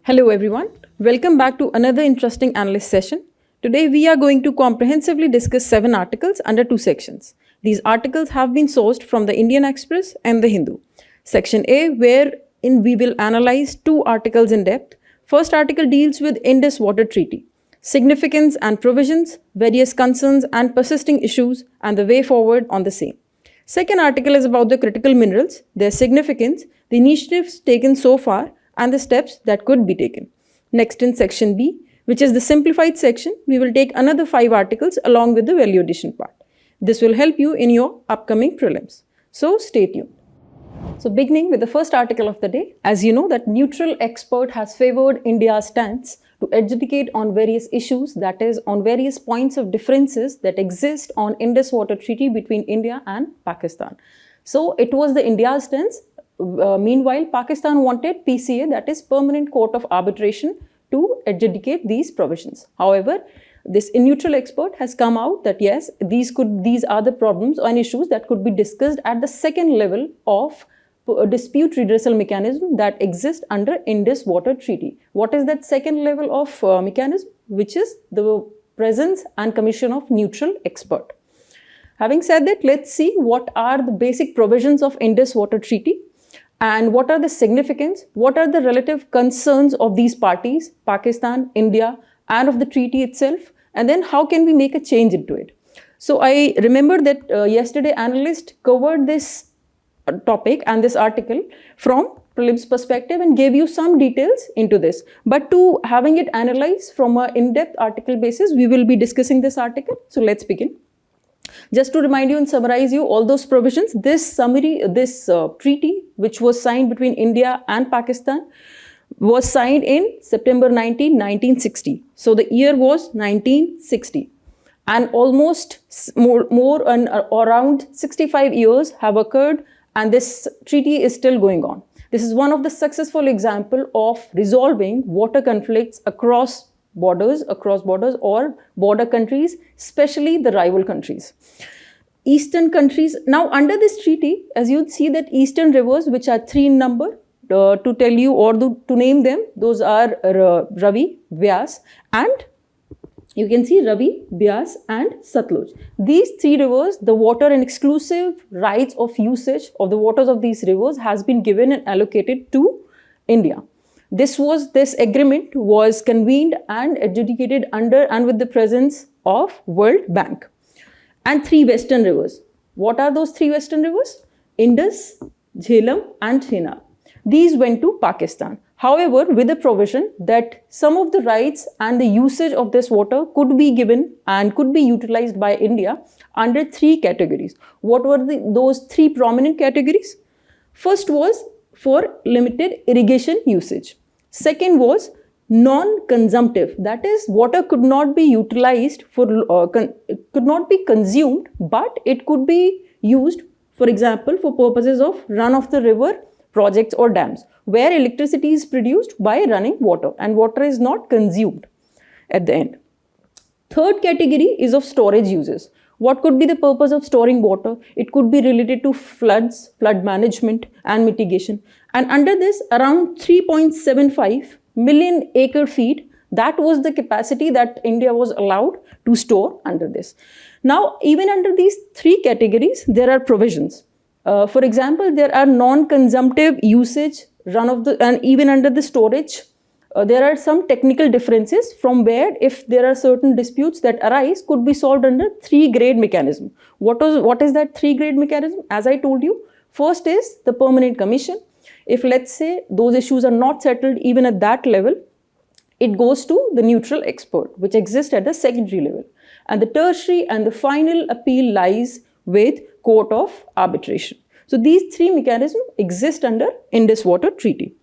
Hello everyone, welcome back to another interesting analyst session. Today we are going to comprehensively discuss 7 articles under 2 sections. These articles have been sourced from the Indian Express and the Hindu. Section A, wherein we will analyze 2 articles in depth. First article deals with Indus Water Treaty, significance and provisions, various concerns and persisting issues, and the way forward on the same. Second article is about the critical minerals, their significance, the initiatives taken so far, and the steps that could be taken. Next, in section B, which is the simplified section, we will take another 5 articles along with the value addition part. This will help you in your upcoming prelims. So stay tuned. So beginning with the first article of the day, as you know that neutral expert has favored India's stance to adjudicate on various issues, that is on various points of differences that exist on Indus Water Treaty between India and Pakistan. So it was the India's stance. Meanwhile, Pakistan wanted PCA, that is Permanent Court of Arbitration, to adjudicate these provisions. However, this neutral expert has come out that yes, these are the problems and issues that could be discussed at the second level of dispute redressal mechanism that exists under Indus Water Treaty. What is that second level of mechanism? Which is the presence and commission of neutral expert. Having said that, let's see what are the basic provisions of Indus Water Treaty. And what are the significance, what are the relative concerns of these parties, Pakistan, India, and of the treaty itself, and then how can we make a change into it. So I remember that yesterday Analyst covered this topic and this article from prelims perspective and gave you some details into this. But to having it analyzed from an in-depth article basis, we will be discussing this article. So let's begin. Just to remind you and summarize you all those provisions, this treaty, which was signed between India and Pakistan, was signed in September 1960. So the year was 1960. And almost around 65 years have occurred and this treaty is still going on. This is one of the successful examples of resolving water conflicts across borders or border countries, especially the rival countries. Eastern countries, now under this treaty, as you'd see that eastern rivers, which are 3 in number, to tell you or to name them, those are Ravi, Vyas, and you can see Ravi, Vyas, and Satluj. These 3 rivers, the water and exclusive rights of usage of the waters of these rivers has been given and allocated to India. This agreement was convened and adjudicated under and with the presence of World Bank. And 3 western rivers. What are those 3 western rivers? Indus, Jhelum, and Chenab. These went to Pakistan. However, with the provision that some of the rights and the usage of this water could be given and could be utilized by India under 3 categories. What were those 3 prominent categories? First was for limited irrigation usage. Second was non-consumptive, that is, water could not be utilized could not be consumed, but it could be used, for example, for purposes of run of the river projects or dams, where electricity is produced by running water and water is not consumed at the end. Third category is of storage uses. What could be the purpose of storing water? It could be related to floods, flood management and mitigation. And under this, around 3.75 million acre feet, that was the capacity that India was allowed to store under this. Now, even under these 3 categories, there are provisions. For example, there are non-consumptive usage, and even under the storage, there are some technical differences from where if there are certain disputes that arise could be solved under 3-grade mechanism. What is that 3-grade mechanism? As I told you, first is the permanent commission. If let's say those issues are not settled even at that level, it goes to the neutral expert, which exists at the secondary level. And the tertiary and the final appeal lies with Court of Arbitration. So these 3 mechanisms exist under Indus Water Treaty.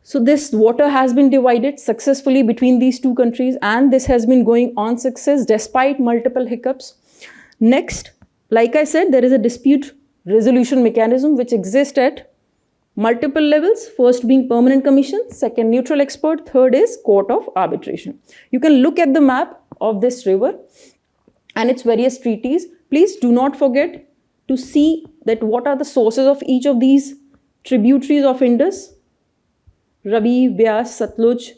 So this water has been divided successfully between these 2 countries and this has been going on success despite multiple hiccups. Next, like I said, there is a dispute resolution mechanism which exists at multiple levels, first being permanent commission, second neutral expert, third is Court of Arbitration. You can look at the map of this river and its various treaties. Please do not forget to see that what are the sources of each of these tributaries of Indus. Ravi, Vyas, Satluj,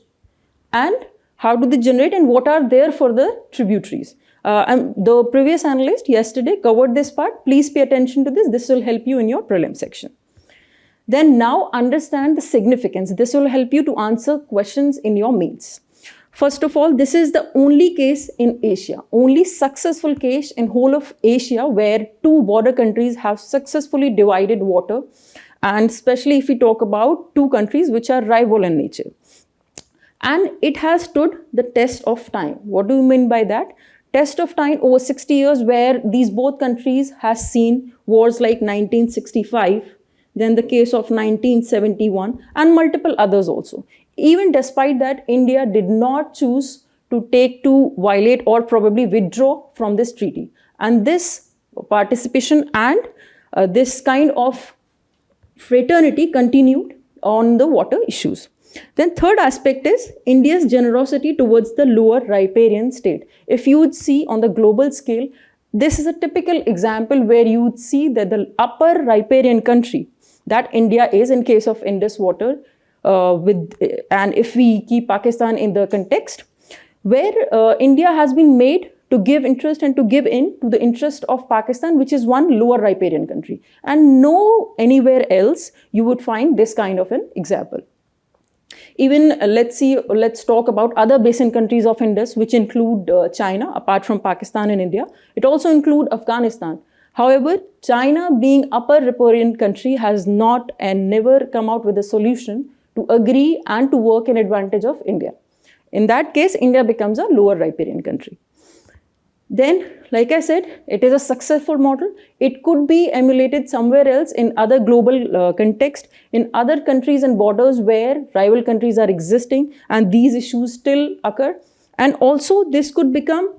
and how do they generate and what are there for the tributaries. And the previous analyst yesterday covered this part. Please pay attention to this. This will help you in your prelim section. Then now understand the significance. This will help you to answer questions in your mains. First of all, this is the only case in Asia, only successful case in whole of Asia where two border countries have successfully divided water, and especially if we talk about two countries which are rival in nature. And it has stood the test of time. What do you mean by that? Test of time over 60 years where these both countries has seen wars like 1965, then the case of 1971 and multiple others also. Even despite that, India did not choose to violate or probably withdraw from this treaty. And this participation and this kind of fraternity continued on the water issues. Then third aspect is India's generosity towards the lower riparian state. If you would see on the global scale, this is a typical example where you would see that the upper riparian country that India is in case of Indus water, and if we keep Pakistan in the context, where India has been made to give interest and to give in to the interest of Pakistan, which is one lower riparian country. And no anywhere else you would find this kind of an example. Even let's talk about other basin countries of Indus, which include China, apart from Pakistan and India. It also includes Afghanistan. However, China being upper riparian country has not and never come out with a solution to agree and to work in advantage of India. In that case, India becomes a lower riparian country. Then, like I said, it is a successful model. It could be emulated somewhere else in other global context, in other countries and borders where rival countries are existing and these issues still occur. And also, this could become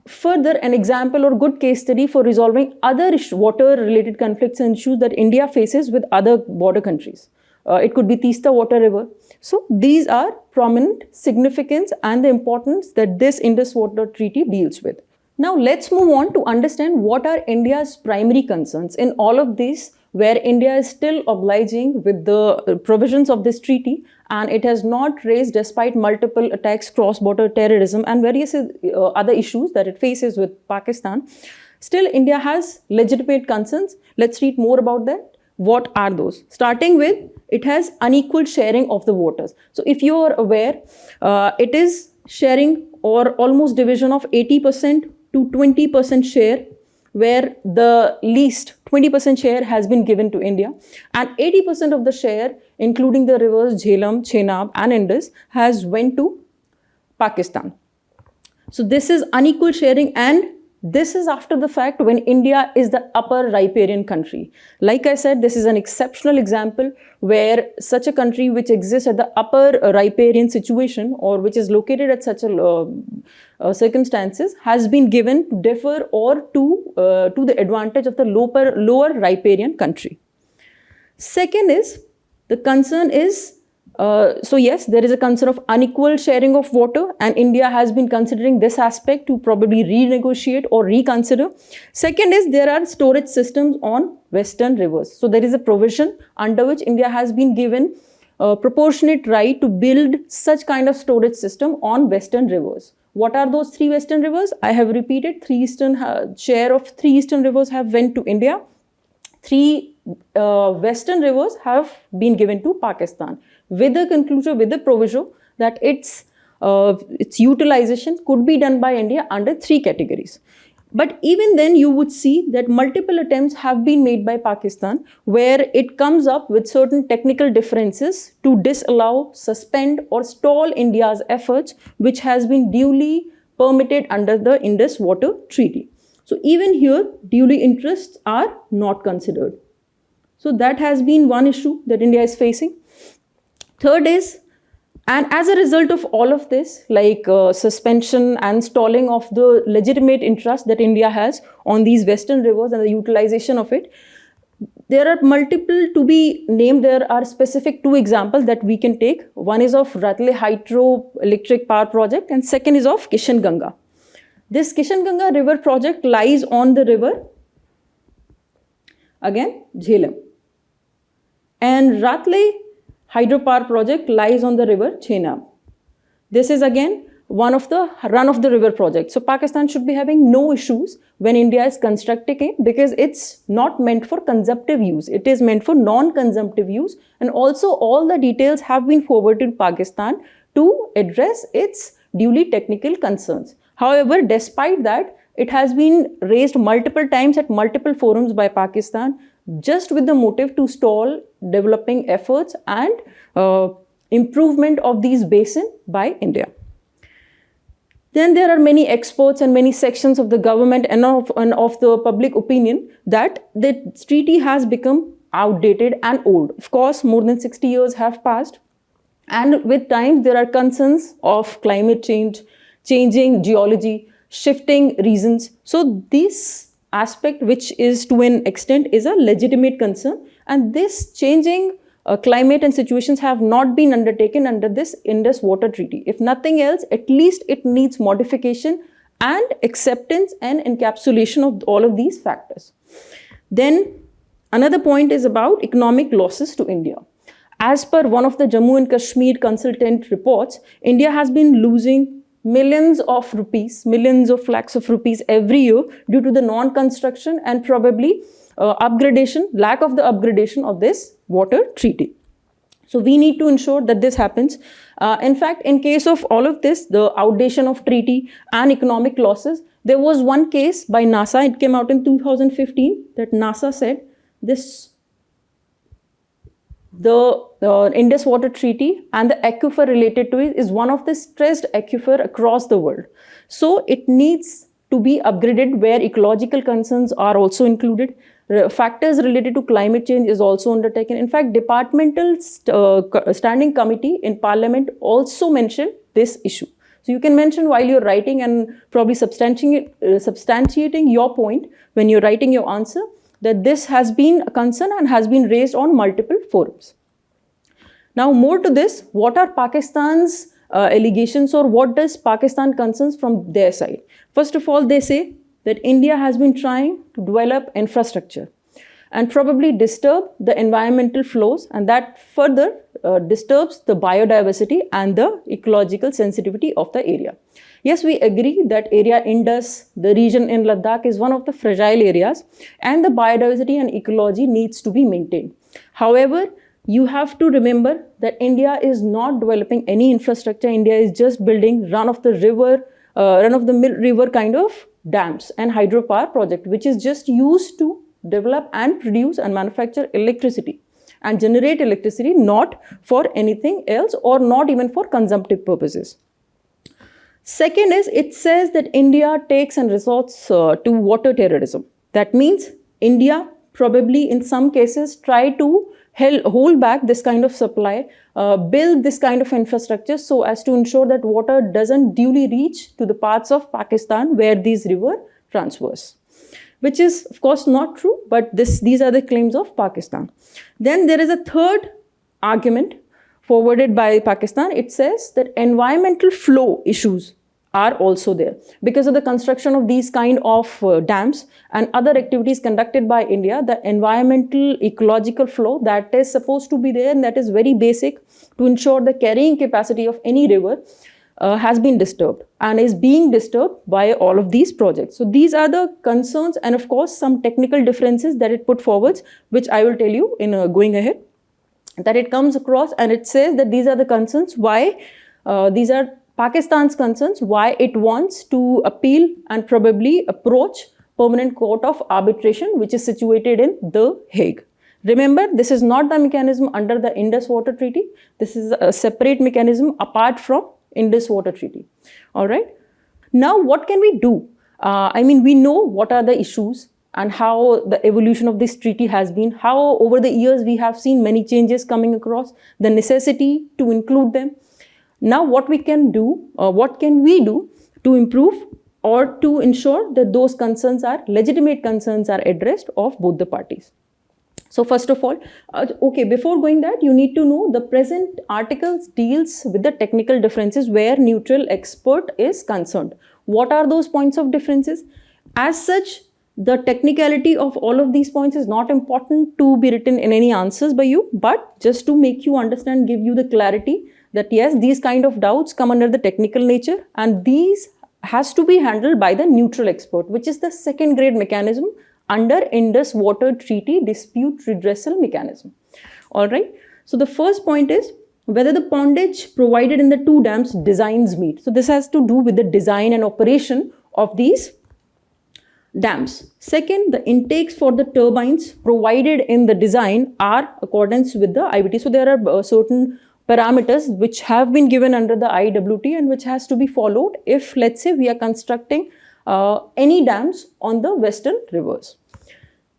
further an example or good case study for resolving other water-related conflicts and issues that India faces with other border countries. It could be Teesta Water River. So these are prominent significance and the importance that this Indus Water Treaty deals with. Now let's move on to understand what are India's primary concerns in all of this, where India is still obliging with the provisions of this treaty and it has not raised despite multiple attacks, cross-border terrorism and various other issues that it faces with Pakistan. Still, India has legitimate concerns. Let's read more about that. What are those? Starting with, it has unequal sharing of the waters. So if you are aware, it is sharing or almost division of 80% to 20% share, where the least 20% share has been given to India and 80% of the share, including the rivers Jhelum, Chenab and Indus, has went to Pakistan. So this is unequal sharing, and this is after the fact when India is the upper riparian country. Like I said, this is an exceptional example where such a country which exists at the upper riparian situation or which is located at such a circumstances has been given to defer or to the advantage of the lower riparian country. Second is, the concern is, so yes, there is a concern of unequal sharing of water and India has been considering this aspect to probably renegotiate or reconsider. Second is, there are storage systems on western rivers. So there is a provision under which India has been given a proportionate right to build such kind of storage system on western rivers. What are those three western rivers? I have repeated, share of three eastern rivers have went to India. Three western rivers have been given to Pakistan, with the conclusion, with the proviso that its utilization could be done by India under three categories. But even then you would see that multiple attempts have been made by Pakistan where it comes up with certain technical differences to disallow, suspend or stall India's efforts, which has been duly permitted under the Indus Water Treaty. So even here, duly interests are not considered. So that has been one issue that India is facing. Third is, and as a result of all of this, like suspension and stalling of the legitimate interest that India has on these western rivers and the utilization of it, there are multiple to be named. There are specific two examples that we can take. One is of Ratle Hydroelectric Power Project and second is of Kishan Ganga. This Kishan Ganga river project lies on the river, again, Jhelum. And Ratle hydropower project lies on the river Chenab. This is again one of the run-of-the-river projects. So Pakistan should be having no issues when India is constructing it, because it's not meant for consumptive use. It is meant for non-consumptive use, and also all the details have been forwarded to Pakistan to address its duly technical concerns. However, despite that, it has been raised multiple times at multiple forums by Pakistan, just with the motive to stall developing efforts and improvement of these basins by India. Then there are many experts and many sections of the government and of the public opinion that the treaty has become outdated and old. Of course, more than 60 years have passed, and with time there are concerns of climate change, changing geology, shifting reasons. So this aspect, which is to an extent is a legitimate concern, and this changing climate and situations have not been undertaken under this Indus Water Treaty. If nothing else, at least it needs modification and acceptance and encapsulation of all of these factors. Then another point is about economic losses to India. As per one of the Jammu and Kashmir consultant reports, India has been losing millions of rupees, millions of lakhs of rupees every year due to the non-construction and probably lack of the upgradation of this water treaty. So we need to ensure that this happens. In fact, in case of all of this, the outdatation of treaty and economic losses, there was one case by NASA, it came out in 2015, that NASA said the Indus Water Treaty and the aquifer related to it is one of the stressed aquifer across the world. So it needs to be upgraded, where ecological concerns are also included. Factors related to climate change is also undertaken. In fact, departmental standing committee in Parliament also mentioned this issue. So you can mention while you're writing and probably substantiating your point when you're writing your answer, that this has been a concern and has been raised on multiple forums. Now, more to this, what are Pakistan's allegations, or what does Pakistan concerns from their side? First of all, they say that India has been trying to develop infrastructure and probably disturb the environmental flows, and that further disturbs the biodiversity and the ecological sensitivity of the area. Yes, we agree that area Indus, the region in Ladakh, is one of the fragile areas, and the biodiversity and ecology needs to be maintained. However, you have to remember that India is not developing any infrastructure. India is just building run-of-the-mill river kind of dams and hydropower project, which is just used to develop and produce and manufacture electricity and generate electricity, not for anything else or not even for consumptive purposes. Second is, it says that India takes and resorts to water terrorism. That means India probably in some cases try to hold back this kind of supply, build this kind of infrastructure so as to ensure that water doesn't duly reach to the parts of Pakistan where these rivers transverse, which is of course not true, but these are the claims of Pakistan. Then there is a third argument forwarded by Pakistan. It says that environmental flow issues are also there because of the construction of these kind of dams and other activities conducted by India. The environmental ecological flow that is supposed to be there and that is very basic to ensure the carrying capacity of any river has been disturbed and is being disturbed by all of these projects. So these are the concerns, and of course some technical differences that it put forwards, which I will tell you in going ahead, that it comes across, and it says that these are the concerns why these are Pakistan's concerns, why it wants to appeal and probably approach Permanent Court of Arbitration, which is situated in The Hague. Remember, this is not the mechanism under the Indus Water Treaty. This is a separate mechanism apart from Indus Water Treaty. All right. Now, what can we do? We know what are the issues and how the evolution of this treaty has been, how over the years we have seen many changes coming across, the necessity to include them. Now, what we can do, what can we do to improve or to ensure that those concerns are legitimate concerns are addressed of both the parties? So first of all, before going that, you need to know the present articles deals with the technical differences where neutral expert is concerned. What are those points of differences? As such, The technicality of all of these points is not important to be written in any answers by you, but just to make you understand, give you the clarity that yes, these kind of doubts come under the technical nature, and these has to be handled by the neutral expert, which is the second grade mechanism under Indus Water Treaty Dispute Redressal Mechanism. All right. So the first point is whether the pondage provided in the two dams designs meet. So this has to do with the design and operation of these dams. Second, the intakes for the turbines provided in the design are accordance with the IWT. So there are certain parameters which have been given under the IWT and which has to be followed if, let's say, we are constructing any dams on the western rivers.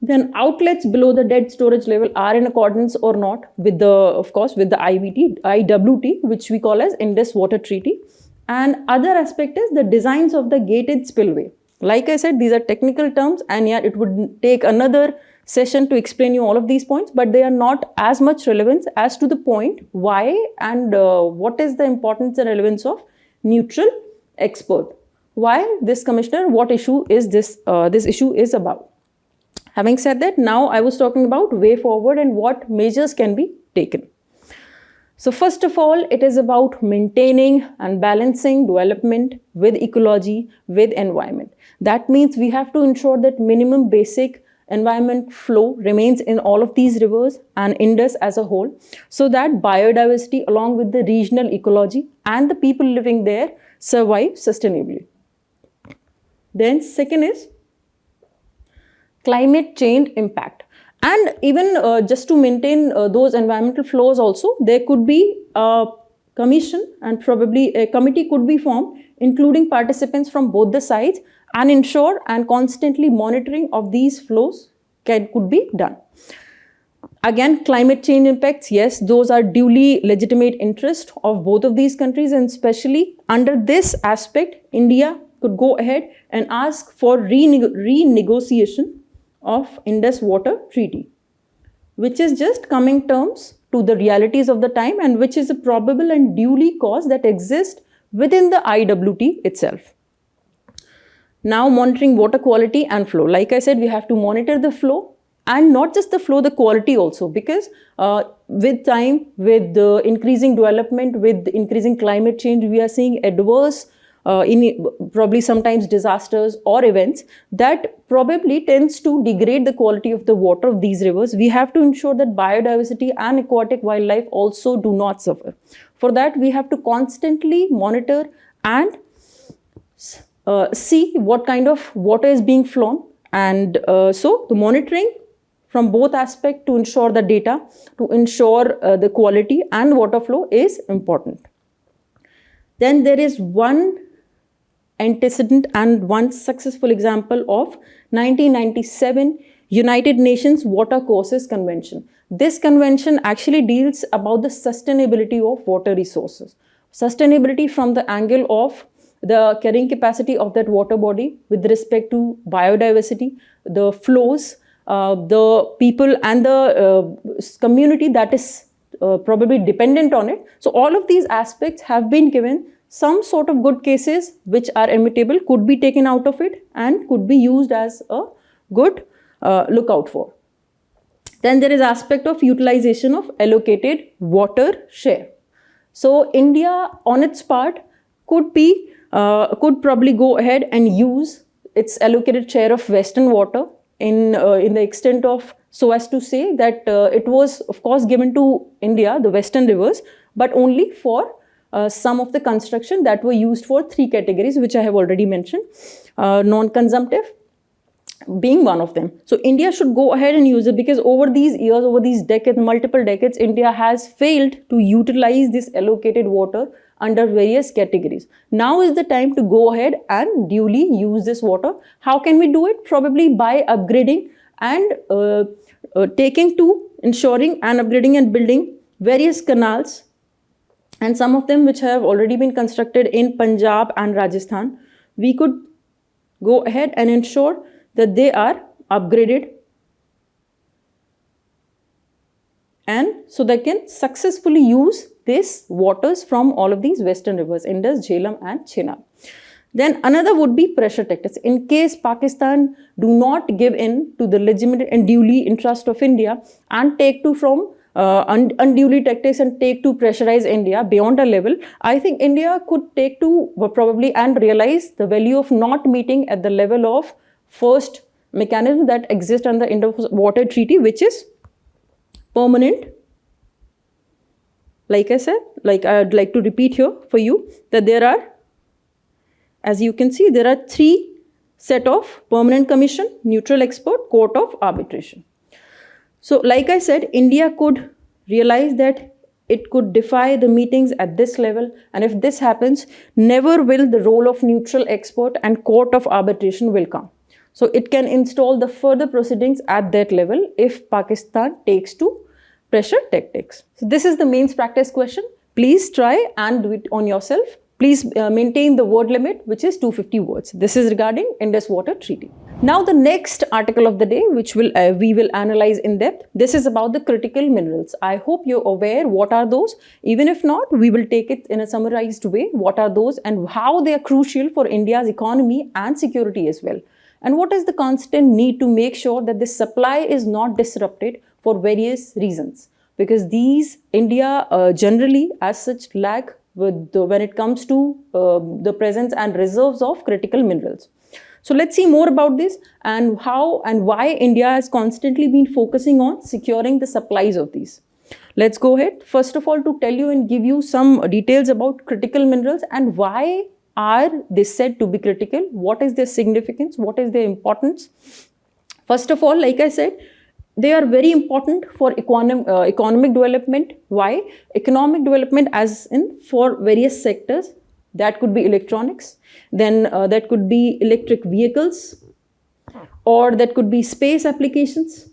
Then outlets below the dead storage level are in accordance or not with the, of course, with the IWT, which we call as Indus Water Treaty. And other aspect is the designs of the gated spillway. Like I said, these are technical terms, and yeah, it would take another session to explain you all of these points, but they are not as much relevance as to the point why and what is the importance and relevance of neutral expert. Why this commissioner, what issue is this, this issue is about. Having said that, now I was talking about way forward and what measures can be taken. So first of all, it is about maintaining and balancing development with ecology, with environment. That means we have to ensure that minimum basic environment flow remains in all of these rivers and Indus as a whole, so that biodiversity along with the regional ecology and the people living there survive sustainably. Then second is climate change impact. And even just to maintain those environmental flows also, there could be a commission and probably a committee could be formed, including participants from both the sides, and ensure and constantly monitoring of these flows could be done. Again, climate change impacts, yes, those are duly legitimate interest of both of these countries, and especially under this aspect, India could go ahead and ask for renegotiation of Indus Water Treaty, which is just coming terms to the realities of the time and which is a probable and duly cause that exists within the IWT itself. Now, monitoring water quality and flow. Like I said, we have to monitor the flow, and not just the flow, the quality also, because with time, with the increasing development, with the increasing climate change, we are seeing adverse probably sometimes disasters or events that probably tends to degrade the quality of the water of these rivers. We have to ensure that biodiversity and aquatic wildlife also do not suffer. For that, we have to constantly monitor and see what kind of water is being flown, and so the monitoring from both aspects to ensure the data, to ensure the quality and water flow is important. Then there is one antecedent and one successful example of 1997 United Nations Water Courses Convention. This convention actually deals about the sustainability of water resources. Sustainability from the angle of the carrying capacity of that water body with respect to biodiversity, the flows, the people and the community that is probably dependent on it. So all of these aspects have been given. Some sort of good cases which are imitable could be taken out of it and could be used as a good lookout for. Then there is aspect of utilization of allocated water share. So India on its part could probably go ahead and use its allocated share of western water in the extent of, so as to say that it was of course given to India, the western rivers, but only for some of the construction that were used for three categories, which I have already mentioned, non-consumptive being one of them. So India should go ahead and use it, because over these years, over these decades, multiple decades, India has failed to utilize this allocated water under various categories. Now is the time to go ahead and duly use this water. How can we do it? Probably by upgrading and taking to ensuring and upgrading and building various canals, and some of them which have already been constructed in Punjab and Rajasthan. We could go ahead and ensure that they are upgraded, and so they can successfully use these waters from all of these western rivers, Indus, Jhelum and Chenab. Then another would be pressure tactics. In case Pakistan do not give in to the legitimate and duly interest of India and take to from unduly tactics and take to pressurize India beyond a level, I think India could take to probably and realize the value of not meeting at the level of first mechanism that exists under the Indus Water Treaty, which is permanent. Like I said, like I would like to repeat here for you that there are, as you can see, there are 3 set of permanent commission, neutral expert, court of arbitration. So like I said, India could realize that it could defy the meetings at this level, and if this happens, never will the role of neutral expert and court of arbitration will come. So it can install the further proceedings at that level if Pakistan takes to pressure tactics. So this is the mains practice question. Please try and do it on yourself. Please maintain the word limit, which is 250 words. This is regarding Indus Water Treaty. Now the next article of the day, which we will analyze in depth, this is about the critical minerals. I hope you're aware what are those. Even if not, we will take it in a summarized way. What are those and how they are crucial for India's economy and security as well. And what is the constant need to make sure that this supply is not disrupted for various reasons. Because these India generally as such lack when it comes to the presence and reserves of critical minerals. So let's see more about this and how and why India has constantly been focusing on securing the supplies of these. Let's go ahead. First of all, to tell you and give you some details about critical minerals and why are they said to be critical, what is their significance, what is their importance. First of all, like I said, they are very important for economic development. Why? Economic development as in for various sectors. That could be electronics, then that could be electric vehicles, or that could be space applications,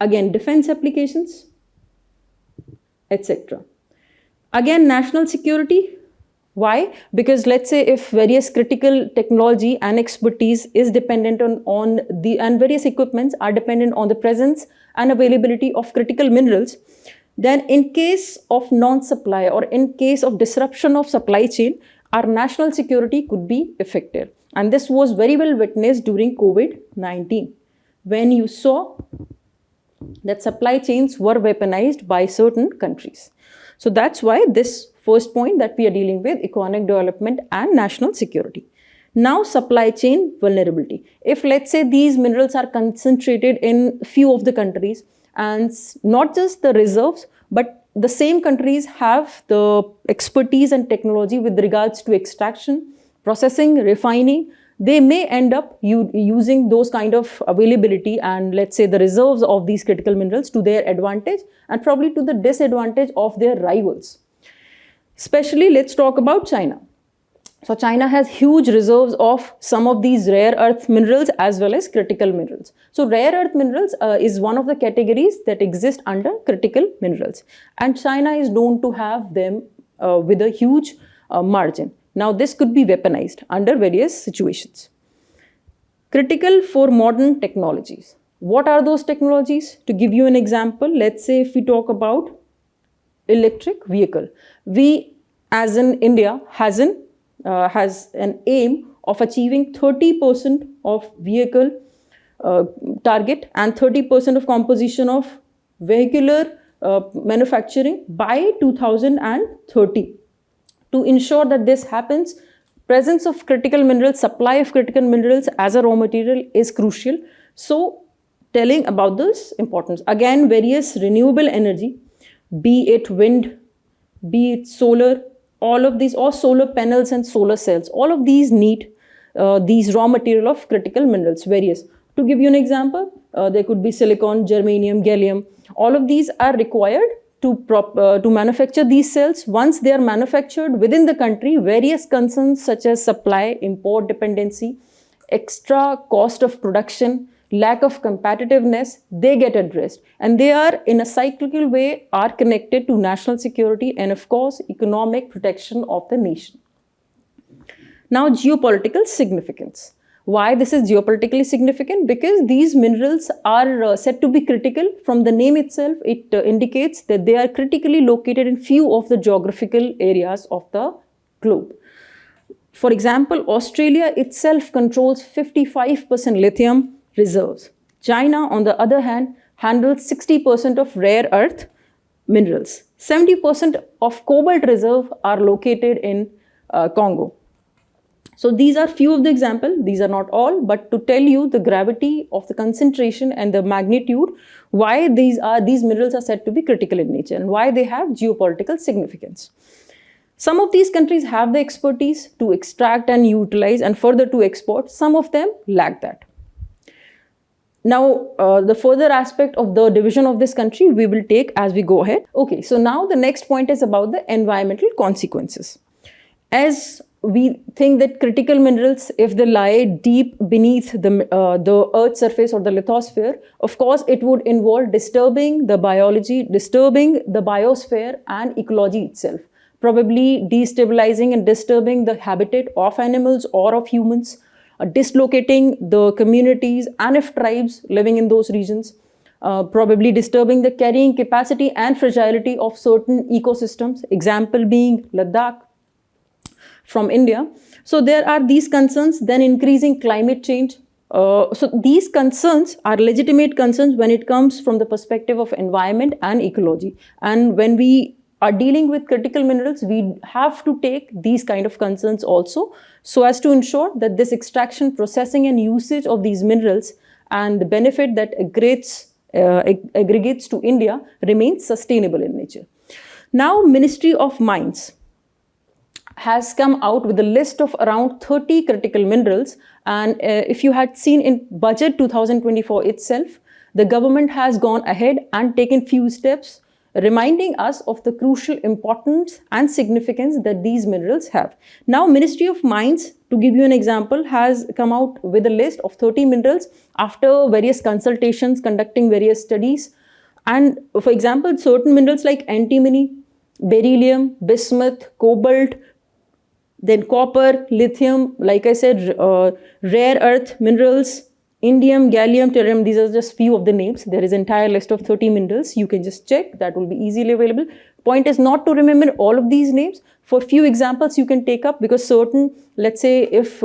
again defense applications, etc. Again, national security. Why? Because let's say if various critical technology and expertise is dependent on the and various equipments are dependent on the presence and availability of critical minerals, then in case of non-supply or in case of disruption of supply chain, our national security could be affected. And this was very well witnessed during COVID-19, when you saw that supply chains were weaponized by certain countries. So that's why this first point that we are dealing with, economic development and national security. Now, supply chain vulnerability. If let's say these minerals are concentrated in few of the countries, and not just the reserves, but the same countries have the expertise and technology with regards to extraction, processing, refining, they may end up using those kind of availability and let's say the reserves of these critical minerals to their advantage and probably to the disadvantage of their rivals. Especially, let's talk about China. So China has huge reserves of some of these rare earth minerals as well as critical minerals. So rare earth minerals is one of the categories that exist under critical minerals. And China is known to have them with a huge margin. Now this could be weaponized under various situations. Critical for modern technologies. What are those technologies? To give you an example, let's say if we talk about electric vehicle. We as in India has an aim of achieving 30% of vehicle target and 30% of composition of vehicular manufacturing by 2030. To ensure that this happens, presence of critical minerals, supply of critical minerals as a raw material is crucial. So telling about this importance. Again, various renewable energy, be it wind, be it solar, all of these, or solar panels and solar cells, all of these need these raw material of critical minerals, various. To give you an example, there could be silicon, germanium, gallium. All of these are required to manufacture these cells. Once they are manufactured within the country, various concerns such as supply, import dependency, extra cost of production, lack of competitiveness, they get addressed. And they are in a cyclical way are connected to national security and of course economic protection of the nation. Now, geopolitical significance. Why this is geopolitically significant? Because these minerals are said to be critical. From the name itself, it indicates that they are critically located in few of the geographical areas of the globe. For example, Australia itself controls 55% lithium reserves. China, on the other hand, handles 60% of rare earth minerals. 70% of cobalt reserve are located in Congo. So these are few of the examples. These are not all, but to tell you the gravity of the concentration and the magnitude, why these minerals are said to be critical in nature and why they have geopolitical significance. Some of these countries have the expertise to extract and utilize and further to export. Some of them lack that. Now, the further aspect of the division of this country we will take as we go ahead. Okay, so now the next point is about the environmental consequences. As we think that critical minerals, if they lie deep beneath the Earth's surface or the lithosphere, of course, it would involve disturbing the biology, disturbing the biosphere and ecology itself, probably destabilizing and disturbing the habitat of animals or of humans, dislocating the communities and if tribes living in those regions, probably disturbing the carrying capacity and fragility of certain ecosystems, example being Ladakh from India. So there are these concerns, then increasing climate change. So these concerns are legitimate concerns when it comes from the perspective of environment and ecology. And when we are dealing with critical minerals, we have to take these kind of concerns also, so as to ensure that this extraction, processing and usage of these minerals and the benefit that aggregates to India remains sustainable in nature. Now, Ministry of Mines has come out with a list of around 30 critical minerals, and if you had seen in budget 2024 itself, the government has gone ahead and taken few steps reminding us of the crucial importance and significance that these minerals have. Now, Ministry of Mines, to give you an example, has come out with a list of 30 minerals after various consultations, conducting various studies. And for example, certain minerals like antimony, beryllium, bismuth, cobalt, then copper, lithium, like I said, rare earth minerals, indium, gallium, tellurium, these are just few of the names. There is an entire list of 30 minerals. You can just check, that will be easily available. Point is not to remember all of these names. For few examples you can take up, because certain, let's say if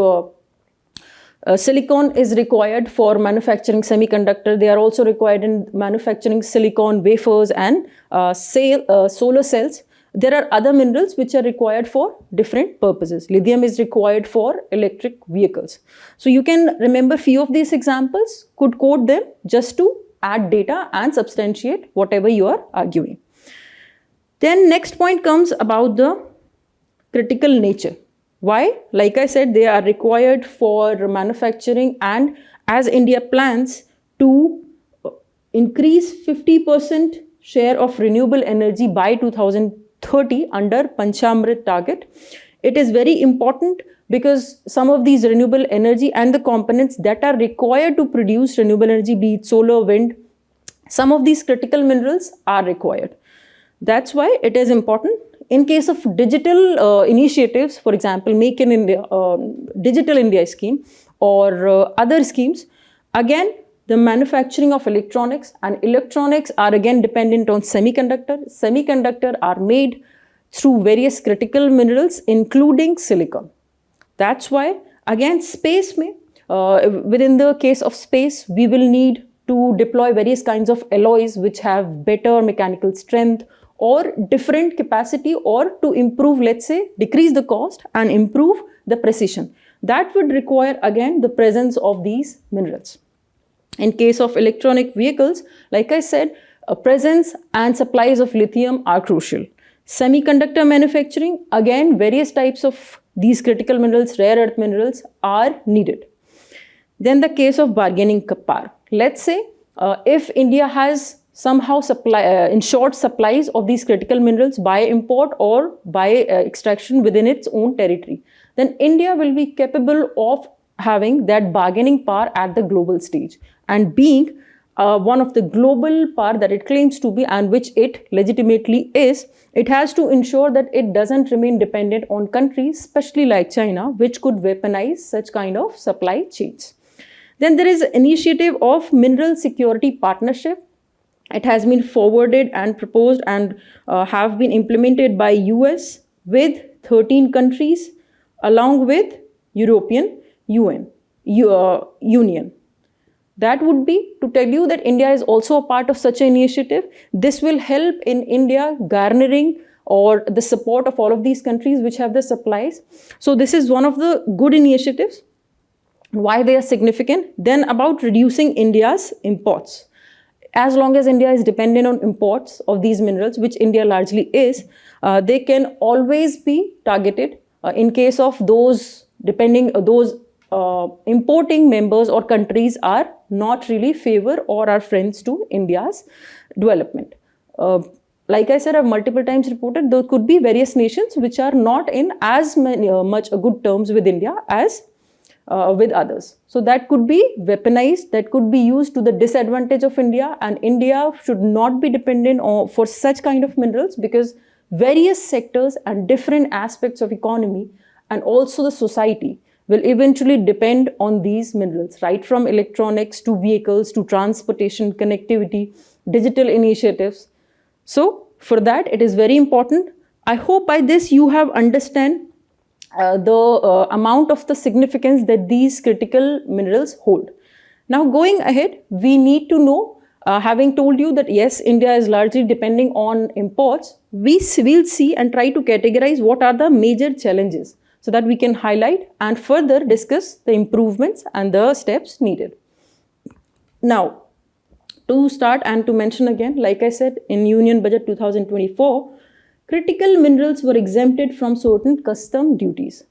silicon is required for manufacturing semiconductor, they are also required in manufacturing silicon wafers and solar cells. There are other minerals which are required for different purposes. Lithium is required for electric vehicles. So you can remember few of these examples, could quote them just to add data and substantiate whatever you are arguing. Then next point comes about the critical nature. Why? Like I said, they are required for manufacturing, and as India plans to increase 50% share of renewable energy by 2030 under Panchamrit target. It is very important because some of these renewable energy and the components that are required to produce renewable energy, be it solar, wind, some of these critical minerals are required. That's why it is important. In case of digital initiatives, for example, Make in India, Digital India scheme or other schemes, again, the manufacturing of electronics, and electronics are again dependent on semiconductor. Semiconductor are made through various critical minerals, including silicon. That's why, again, space may, within the case of space, we will need to deploy various kinds of alloys which have better mechanical strength or different capacity, or to improve, let's say, decrease the cost and improve the precision. That would require, again, the presence of these minerals. In case of electronic vehicles, like I said, presence and supplies of lithium are crucial. Semiconductor manufacturing, again, various types of these critical minerals, rare earth minerals are needed. Then the case of bargaining power. Let's say if India has somehow ensured supplies of these critical minerals by import or by extraction within its own territory, then India will be capable of having that bargaining power at the global stage, and being one of the global power that it claims to be, and which it legitimately is, it has to ensure that it doesn't remain dependent on countries, especially like China, which could weaponize such kind of supply chains. Then there is initiative of Mineral Security Partnership. It has been forwarded and proposed and have been implemented by US with 13 countries along with European Union. That would be to tell you that India is also a part of such an initiative. This will help in India garnering or the support of all of these countries which have the supplies. So this is one of the good initiatives. Why they are significant? Then about reducing India's imports. As long as India is dependent on imports of these minerals, which India largely is, they can always be targeted in case of those importing members or countries are not really favor or are friends to India's development. Like I said, I've multiple times reported there could be various nations which are not in as much good terms with India as with others. So that could be weaponized, that could be used to the disadvantage of India, and India should not be dependent on for such kind of minerals, because various sectors and different aspects of economy and also the society will eventually depend on these minerals, right from electronics to vehicles to transportation, connectivity, digital initiatives. So for that, it is very important. I hope by this you have understand the amount of the significance that these critical minerals hold. Now going ahead, we need to know, having told you that yes, India is largely depending on imports, we will see and try to categorize what are the major challenges so that we can highlight and further discuss the improvements and the steps needed. Now, to start and to mention again, like I said, in Union Budget 2024, critical minerals were exempted from certain custom duties.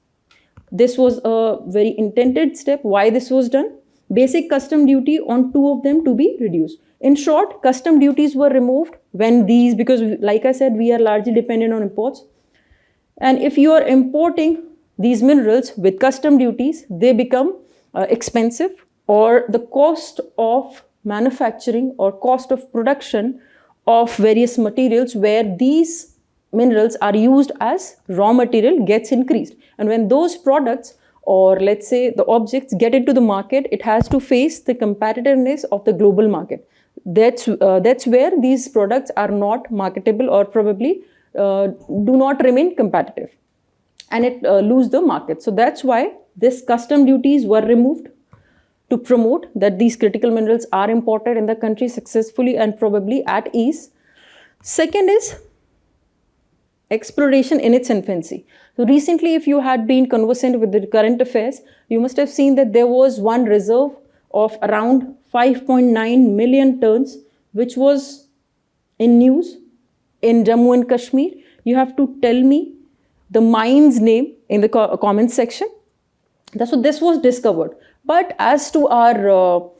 This was a very intended step. Why this was done? Basic custom duty on 2 of them to be reduced. In short, custom duties were removed when these, because like I said, we are largely dependent on imports. And if you are importing these minerals with custom duties, they become expensive, or the cost of manufacturing or cost of production of various materials where these minerals are used as raw material gets increased. And when those products, or let's say the objects, get into the market, it has to face the competitiveness of the global market. That's where these products are not marketable or probably do not remain competitive, and it lose the market. So that's why this custom duties were removed to promote that these critical minerals are imported in the country successfully and probably at ease. Second is exploration in its infancy. So recently, if you had been conversant with the current affairs, you must have seen that there was one reserve of around 5.9 million tons, which was in news in Jammu and Kashmir. You have to tell me the mine's name in the comment section. So this was discovered. But as to our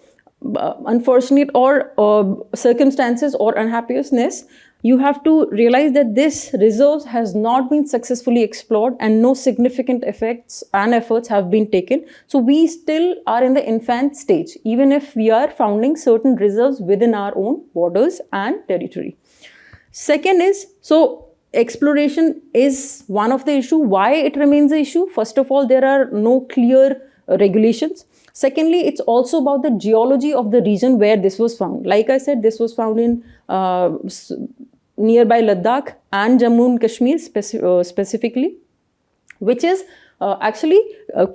unfortunate or circumstances or unhappiness, you have to realize that this reserve has not been successfully explored and no significant effects and efforts have been taken. So we still are in the infant stage, even if we are founding certain reserves within our own borders and territory. Second is, so exploration is one of the issue. Why it remains an issue? First of all, there are no clear regulations. Secondly, it's also about the geology of the region where this was found. Like I said, this was found in nearby Ladakh and Jammu and Kashmir specifically, which is actually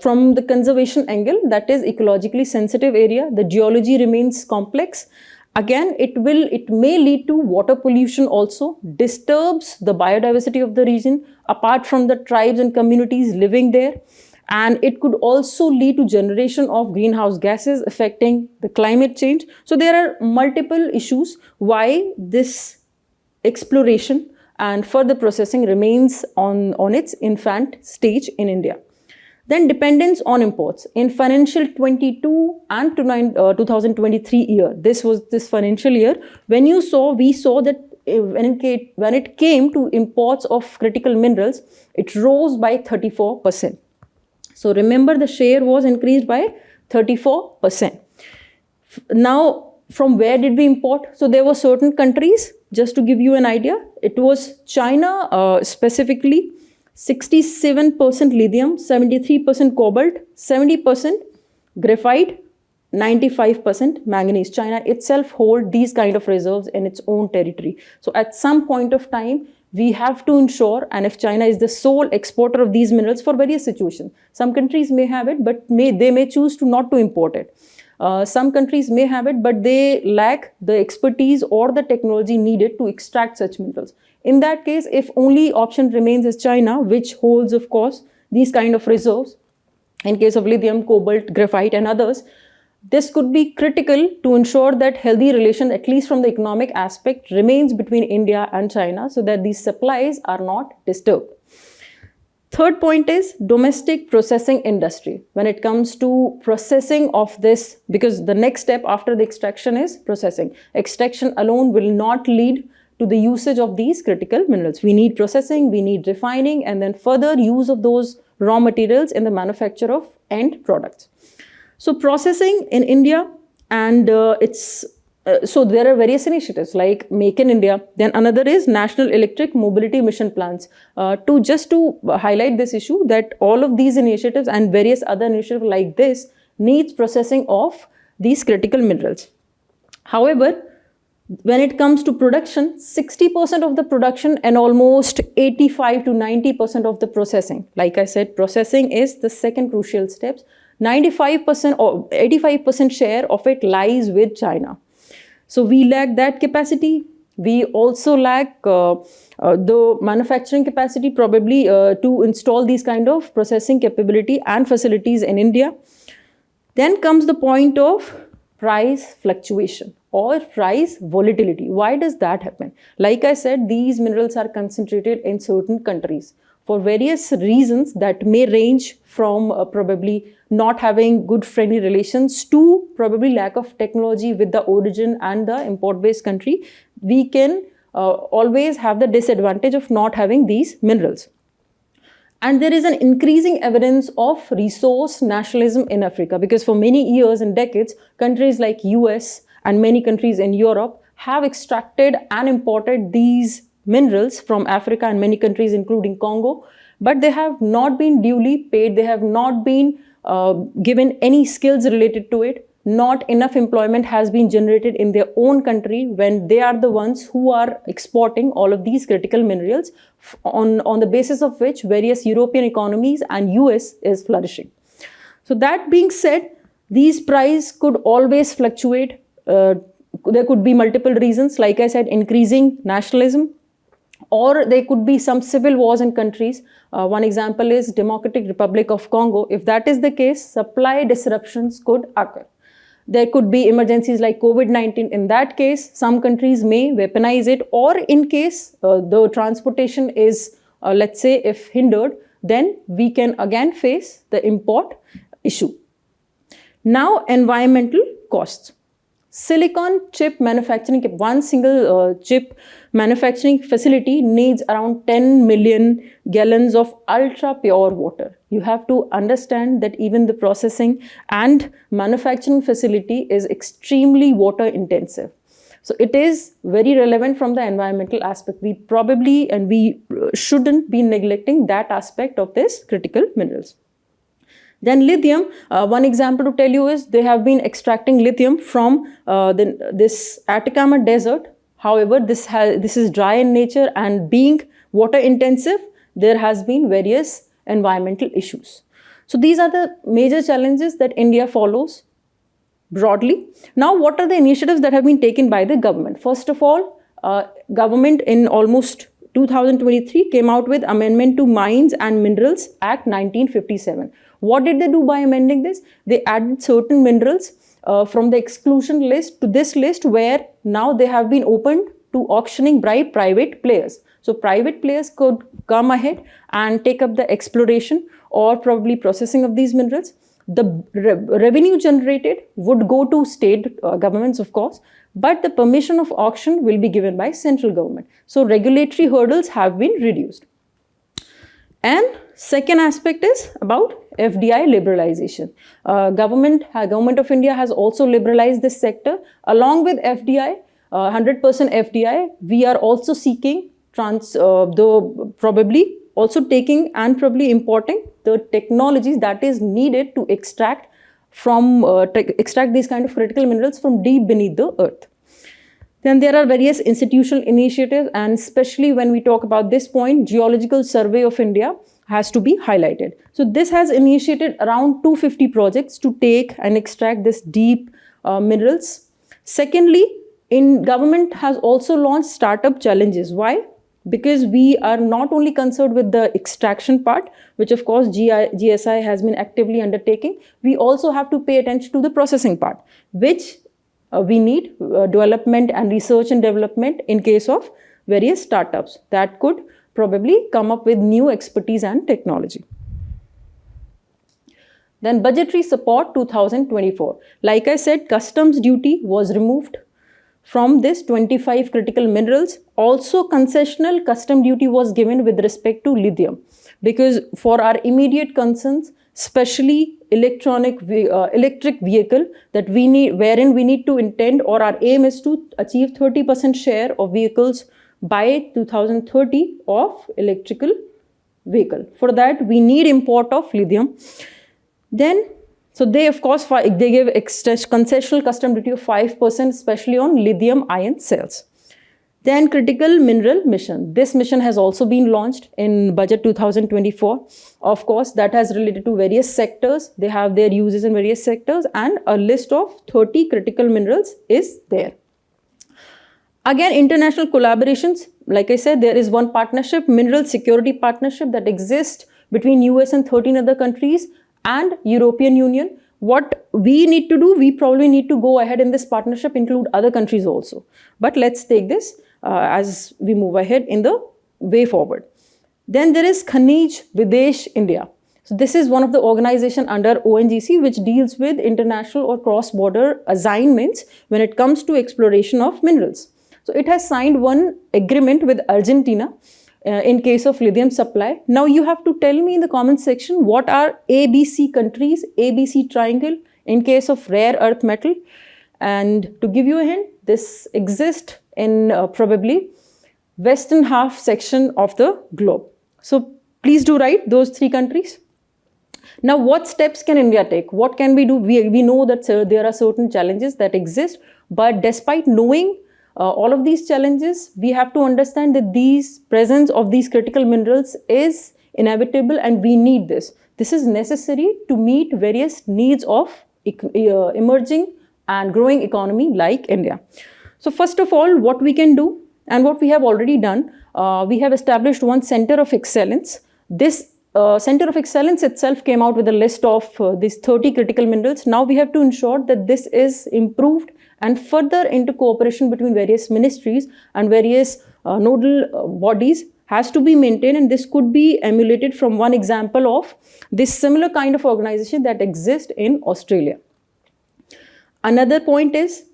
from the conservation angle, that is ecologically sensitive area. The geology remains complex. Again, it may lead to water pollution also, disturbs the biodiversity of the region apart from the tribes and communities living there. And it could also lead to generation of greenhouse gases affecting the climate change. So there are multiple issues why this exploration and further processing remains on its infant stage in India. Then dependence on imports. In financial 22 and 2023 year, this was this financial year, we saw that when it came to imports of critical minerals, it rose by 34%. So remember, the share was increased by 34%. Now, from where did we import? So there were certain countries, just to give you an idea, it was China specifically, 67% lithium, 73% cobalt, 70% graphite, 95% manganese. China itself holds these kind of reserves in its own territory. So at some point of time, we have to ensure, and if China is the sole exporter of these minerals for various situations, some countries may have it, but they may choose to not to import it. Some countries may have it, but they lack the expertise or the technology needed to extract such minerals. In that case, if only option remains is China, which holds, of course, these kind of reserves, in case of lithium, cobalt, graphite, and others, this could be critical to ensure that healthy relation, at least from the economic aspect, remains between India and China so that these supplies are not disturbed. Third point is domestic processing industry. When it comes to processing of this, because the next step after the extraction is processing. Extraction alone will not lead to the usage of these critical minerals. We need processing, we need refining, and then further use of those raw materials in the manufacture of end products. So processing in India, and so there are various initiatives like Make in India. Then another is National Electric Mobility Mission Plans. To highlight this issue, that all of these initiatives and various other initiatives like this needs processing of these critical minerals. However, when it comes to production, 60% of the production and almost 85 to 90% of the processing. Like I said, processing is the second crucial step. 95% or 85% share of it lies with China. So we lack that capacity. We also lack the manufacturing capacity probably to install these kind of processing capability and facilities in India. Then comes the point of price fluctuation or price volatility. Why does that happen? Like I said, these minerals are concentrated in certain countries for various reasons that may range from probably not having good friendly relations to probably lack of technology with the origin and the import-based country. We can always have the disadvantage of not having these minerals. And there is an increasing evidence of resource nationalism in Africa, because for many years and decades, countries like US and many countries in Europe have extracted and imported these minerals from Africa and many countries including Congo, but they have not been duly paid. They have not been given any skills related to it. Not enough employment has been generated in their own country when they are the ones who are exporting all of these critical minerals on the basis of which various European economies and US is flourishing. So that being said, these prices could always fluctuate. There could be multiple reasons, like I said, increasing nationalism, or there could be some civil wars in countries. One example is Democratic Republic of Congo. If that is the case, supply disruptions could occur. There could be emergencies like COVID-19. In that case, some countries may weaponize it, or in case the transportation is, let's say, if hindered, then we can again face the import issue. Now, environmental costs. Silicon chip manufacturing, one single chip manufacturing facility needs around 10 million gallons of ultra pure water. You have to understand that even the processing and manufacturing facility is extremely water intensive. So it is very relevant from the environmental aspect. We probably and we shouldn't be neglecting that aspect of this critical minerals. Then lithium, one example to tell you is they have been extracting lithium from this Atacama desert. However, this is dry in nature, and being water intensive, there has been various environmental issues. So these are the major challenges that India follows broadly. Now, what are the initiatives that have been taken by the government? First of all, government in almost 2023 came out with Amendment to Mines and Minerals Act 1957. What did they do by amending this? They added certain minerals from the exclusion list to this list, where now they have been opened to auctioning by private players. So private players could come ahead and take up the exploration or probably processing of these minerals. The revenue generated would go to state governments, of course, but the permission of auction will be given by central government. So regulatory hurdles have been reduced. And second aspect is about FDI liberalization. Government of India has also liberalized this sector. Along with FDI, 100% FDI, we are also seeking probably also taking and probably importing the technologies that is needed to extract these kind of critical minerals from deep beneath the earth. Then there are various institutional initiatives, and especially when we talk about this point, Geological Survey of India has to be highlighted. So this has initiated around 250 projects to take and extract this deep minerals. Secondly, government has also launched startup challenges. Why? Because we are not only concerned with the extraction part, which of course GSI has been actively undertaking, we also have to pay attention to the processing part, which we need development and research and development in case of various startups that could probably come up with new expertise and technology. Then budgetary support 2024. Like I said, customs duty was removed from this 25 critical minerals. Also concessional custom duty was given with respect to lithium, because for our immediate concerns, especially electric vehicle that we need, wherein we need to intend, or our aim is to achieve 30% share of vehicles by 2030 of electrical vehicle. For that, we need import of lithium. Then, so they of course, they give concessional custom duty of 5%, especially on lithium ion cells. Then critical mineral mission. This mission has also been launched in budget 2024. Of course, that has related to various sectors. They have their uses in various sectors, and a list of 30 critical minerals is there. Again, international collaborations. Like I said, there is one partnership, mineral security partnership, that exists between US and 13 other countries and European Union. What we need to do, we probably need to go ahead in this partnership, include other countries also. But let's take this as we move ahead in the way forward. Then there is Khanij Videsh India. So this is one of the organization under ONGC which deals with international or cross-border assignments when it comes to exploration of minerals. So it has signed one agreement with Argentina in case of lithium supply. Now you have to tell me in the comment section what are ABC countries, ABC triangle in case of rare earth metal. And to give you a hint, this exists in probably western half section of the globe. So please do write those 3 countries. Now what steps can India take? What can we do? We know that there are certain challenges that exist, but despite knowing all of these challenges, we have to understand that these presence of these critical minerals is inevitable and we need this. This is necessary to meet various needs of emerging and growing economy like India. So first of all, what we can do and what we have already done, we have established one center of excellence. This Center of Excellence itself came out with a list of these 30 critical minerals. Now we have to ensure that this is improved and further into cooperation between various ministries and various nodal bodies has to be maintained, and this could be emulated from one example of this similar kind of organization that exists in Australia. Another point is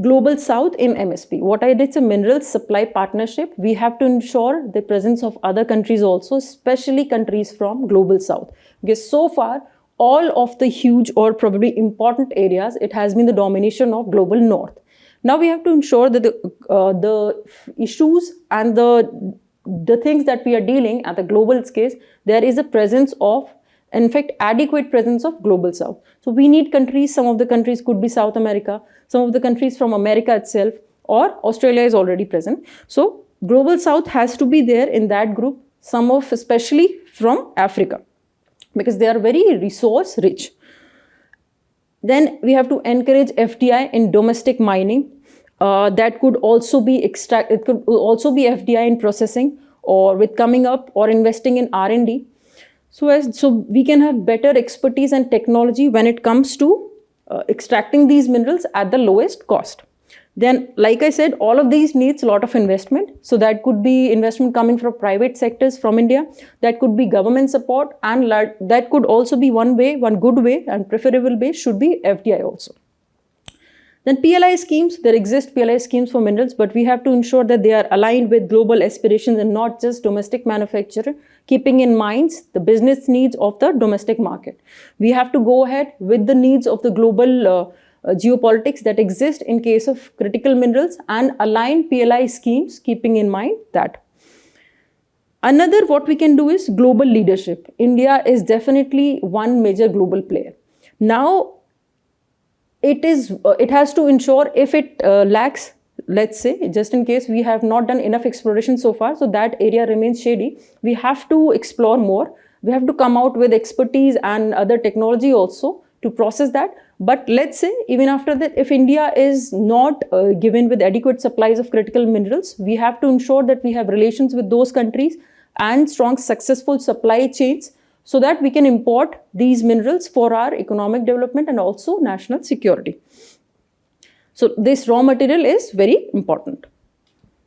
Global South in MSP. What I did is a minerals supply partnership. We have to ensure the presence of other countries also, especially countries from Global South. Because so far, all of the huge or probably important areas, it has been the domination of Global North. Now we have to ensure that the issues and the things that we are dealing at the global scale, there is a presence of, in fact, adequate presence of Global South. So we need countries, some of the countries could be South America, some of the countries from America itself, or Australia is already present. So Global South has to be there in that group, some of especially from Africa, because they are very resource rich. Then we have to encourage FDI in domestic mining. That could also be it could also be FDI in processing or with coming up or investing in R&D. So we can have better expertise and technology when it comes to extracting these minerals at the lowest cost. Then, like I said, all of these needs a lot of investment. So that could be investment coming from private sectors from India. That could be government support, and that could also be one good way and preferable way should be FDI also. Then PLI schemes, there exist PLI schemes for minerals, but we have to ensure that they are aligned with global aspirations and not just domestic manufacturer, keeping in mind the business needs of the domestic market. We have to go ahead with the needs of the global geopolitics that exist in case of critical minerals and align PLI schemes, keeping in mind that. Another what we can do is global leadership. India is definitely one major global player. Now, it has to ensure if it lacks let's say, just in case we have not done enough exploration so far, so that area remains shady, we have to explore more. We have to come out with expertise and other technology also to process that. But let's say, even after that, if India is not given with adequate supplies of critical minerals, we have to ensure that we have relations with those countries and strong, successful supply chains so that we can import these minerals for our economic development and also national security. So this raw material is very important.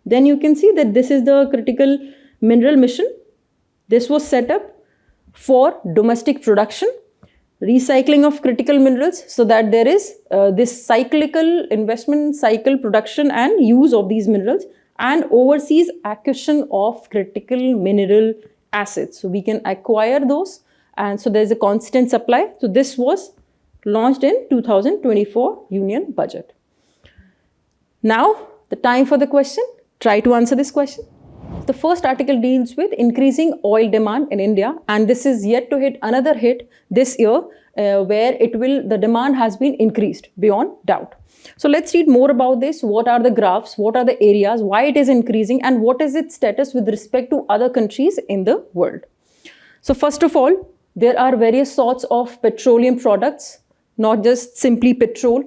Then you can see that this is the critical mineral mission. This was set up for domestic production, recycling of critical minerals, so that there is this cyclical investment, cycle production and use of these minerals, and overseas acquisition of critical mineral assets. So we can acquire those, and so there is a constant supply. So this was launched in 2024 Union Budget. Now the time for the question. Try to answer this question. The first article deals with increasing oil demand in India, and this is yet to hit another hit this year where the demand has been increased beyond doubt. So let's read more about this. What are the graphs? What are the areas? Why it is increasing? And what is its status with respect to other countries in the world? So first of all, there are various sorts of petroleum products, not just simply petrol.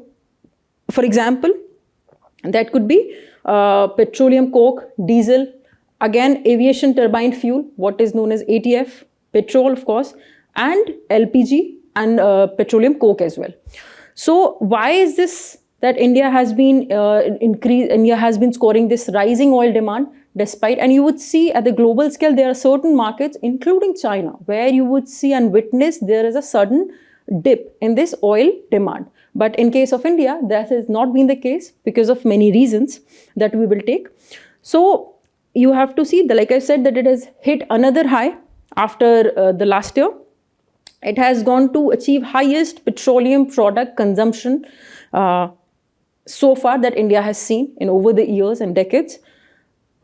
For example, that could be petroleum coke, diesel, again aviation turbine fuel, what is known as ATF, petrol of course, and LPG and petroleum coke as well. So why is this that India has been India has been scoring this rising oil demand despite, and you would see at the global scale there are certain markets including China where you would see and witness there is a sudden dip in this oil demand. But in case of India, that has not been the case because of many reasons that we will take. So you have to see, like I said, that it has hit another high after the last year. It has gone to achieve highest petroleum product consumption so far that India has seen in over the years and decades.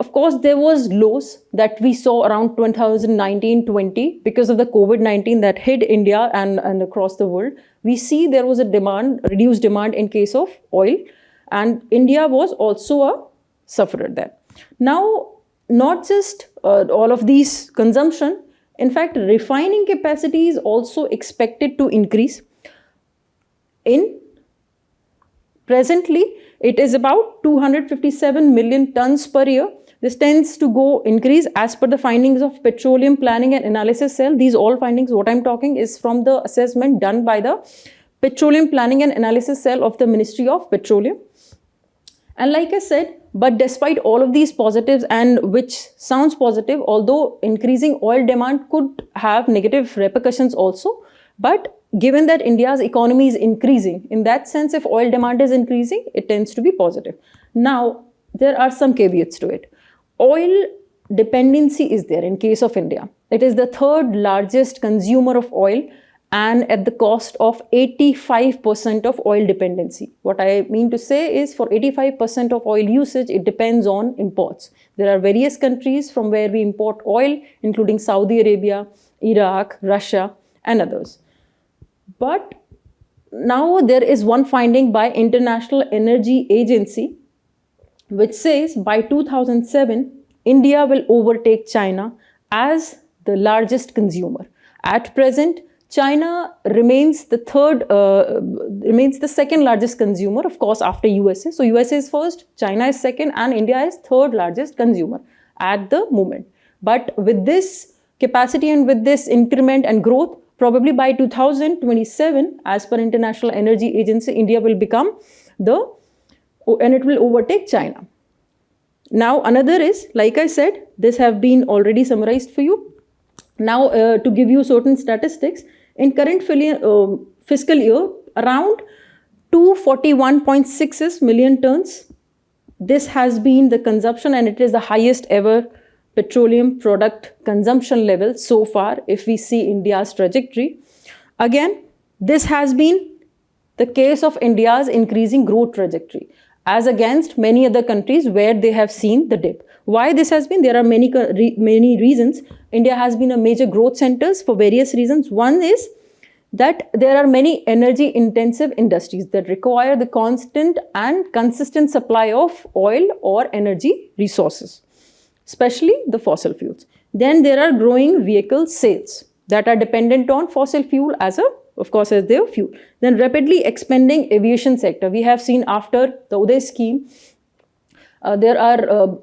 Of course, there was lows that we saw around 2019-20 because of the COVID-19 that hit India and across the world. We see there was a reduced demand in case of oil, and India was also a sufferer there. Now, not just all of these consumption, in fact, refining capacity is also expected to increase. Presently, it is about 257 million tons per year. This tends to increase as per the findings of Petroleum Planning and Analysis Cell. These all findings, what I'm talking is from the assessment done by the Petroleum Planning and Analysis Cell of the Ministry of Petroleum. And like I said, but despite all of these positives, and which sounds positive, although increasing oil demand could have negative repercussions also, but given that India's economy is increasing, in that sense, if oil demand is increasing, it tends to be positive. Now, there are some caveats to it. Oil dependency is there in case of India. It is the third largest consumer of oil and at the cost of 85% of oil dependency. What I mean to say is for 85% of oil usage, it depends on imports. There are various countries from where we import oil, including Saudi Arabia, Iraq, Russia, and others. But now there is one finding by International Energy Agency which says by 2007, India will overtake China as the largest consumer. At present, China remains the second largest consumer, of course, after USA. So USA is first, China is second, and India is third largest consumer at the moment. But with this capacity and with this increment and growth, probably by 2027, as per International Energy Agency, India will become and it will overtake China. Now, another is, like I said, this have been already summarized for you. Now, to give you certain statistics, in current fiscal year, around 241.66 million tons. This has been the consumption, and it is the highest ever petroleum product consumption level so far if we see India's trajectory. Again, this has been the case of India's increasing growth trajectory as against many other countries where they have seen the dip. Why this has been? There are many reasons. India has been a major growth centers for various reasons. One is that there are many energy intensive industries that require the constant and consistent supply of oil or energy resources, especially the fossil fuels. Then there are growing vehicle sales that are dependent on fossil fuel as their fuel. Then rapidly expanding aviation sector. We have seen after the Uday scheme, there are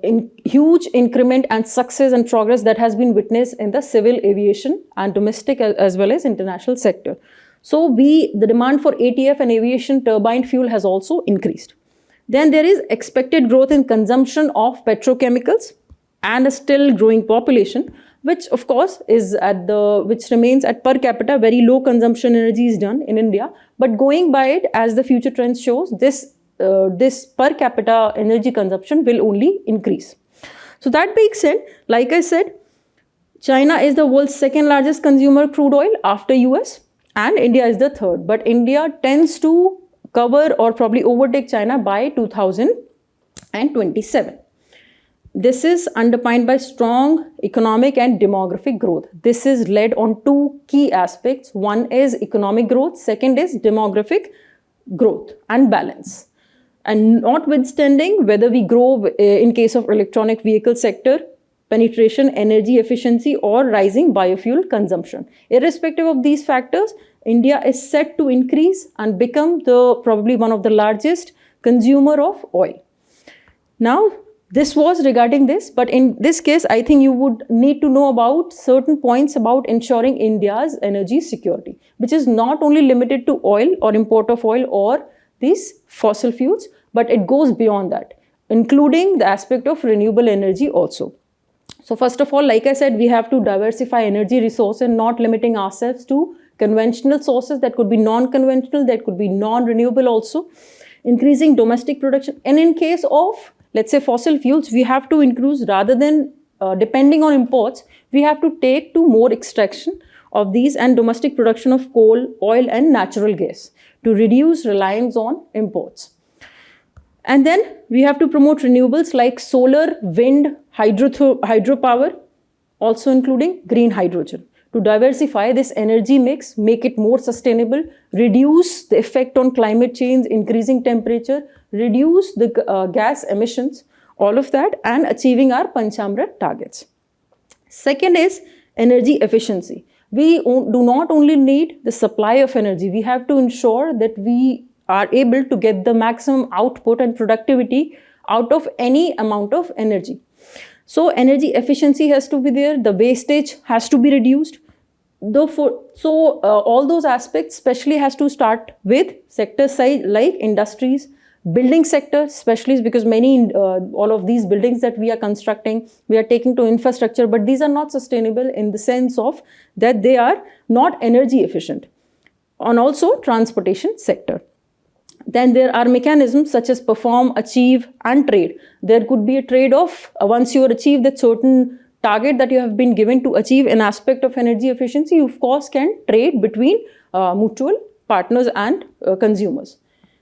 huge increment and success and progress that has been witnessed in the civil aviation and domestic as well as international sector. So the demand for ATF and aviation turbine fuel has also increased. Then there is expected growth in consumption of petrochemicals and a still growing population, which of course is which remains at per capita very low consumption energy is done in India. But going by it, as the future trends shows, this per capita energy consumption will only increase. So that being said, like I said, China is the world's second largest consumer crude oil after US, and India is the third. But India tends to cover or probably overtake China by 2027. This is underpinned by strong economic and demographic growth. This is led on two key aspects. One is economic growth, second is demographic growth and balance. And notwithstanding whether we grow in case of electronic vehicle sector, penetration, energy efficiency or rising biofuel consumption. Irrespective of these factors, India is set to increase and become probably one of the largest consumer of oil. Now, this was regarding this, but in this case, I think you would need to know about certain points about ensuring India's energy security, which is not only limited to oil or import of oil or these fossil fuels, but it goes beyond that, including the aspect of renewable energy also. So first of all, like I said, we have to diversify energy resource and not limiting ourselves to conventional sources that could be non-conventional, that could be non-renewable also. Increasing domestic production, and in case of, let's say, fossil fuels, we have to increase rather than depending on imports, we have to take to more extraction of these and domestic production of coal, oil and natural gas to reduce reliance on imports. And then we have to promote renewables like solar, wind, hydropower, also including green hydrogen, to diversify this energy mix, make it more sustainable, reduce the effect on climate change, increasing temperature, reduce the gas emissions, all of that, and achieving our Panchamrit targets. Second is energy efficiency. We do not only need the supply of energy, we have to ensure that we are able to get the maximum output and productivity out of any amount of energy. So energy efficiency has to be there, the wastage has to be reduced. All those aspects especially has to start with sector side like industries, building sector, especially because all of these buildings that we are constructing, we are taking to infrastructure, but these are not sustainable in the sense of that they are not energy efficient. And also transportation sector. Then there are mechanisms such as perform, achieve and trade. There could be a trade-off once you achieve that certain target that you have been given to achieve an aspect of energy efficiency, you of course can trade between mutual partners and consumers.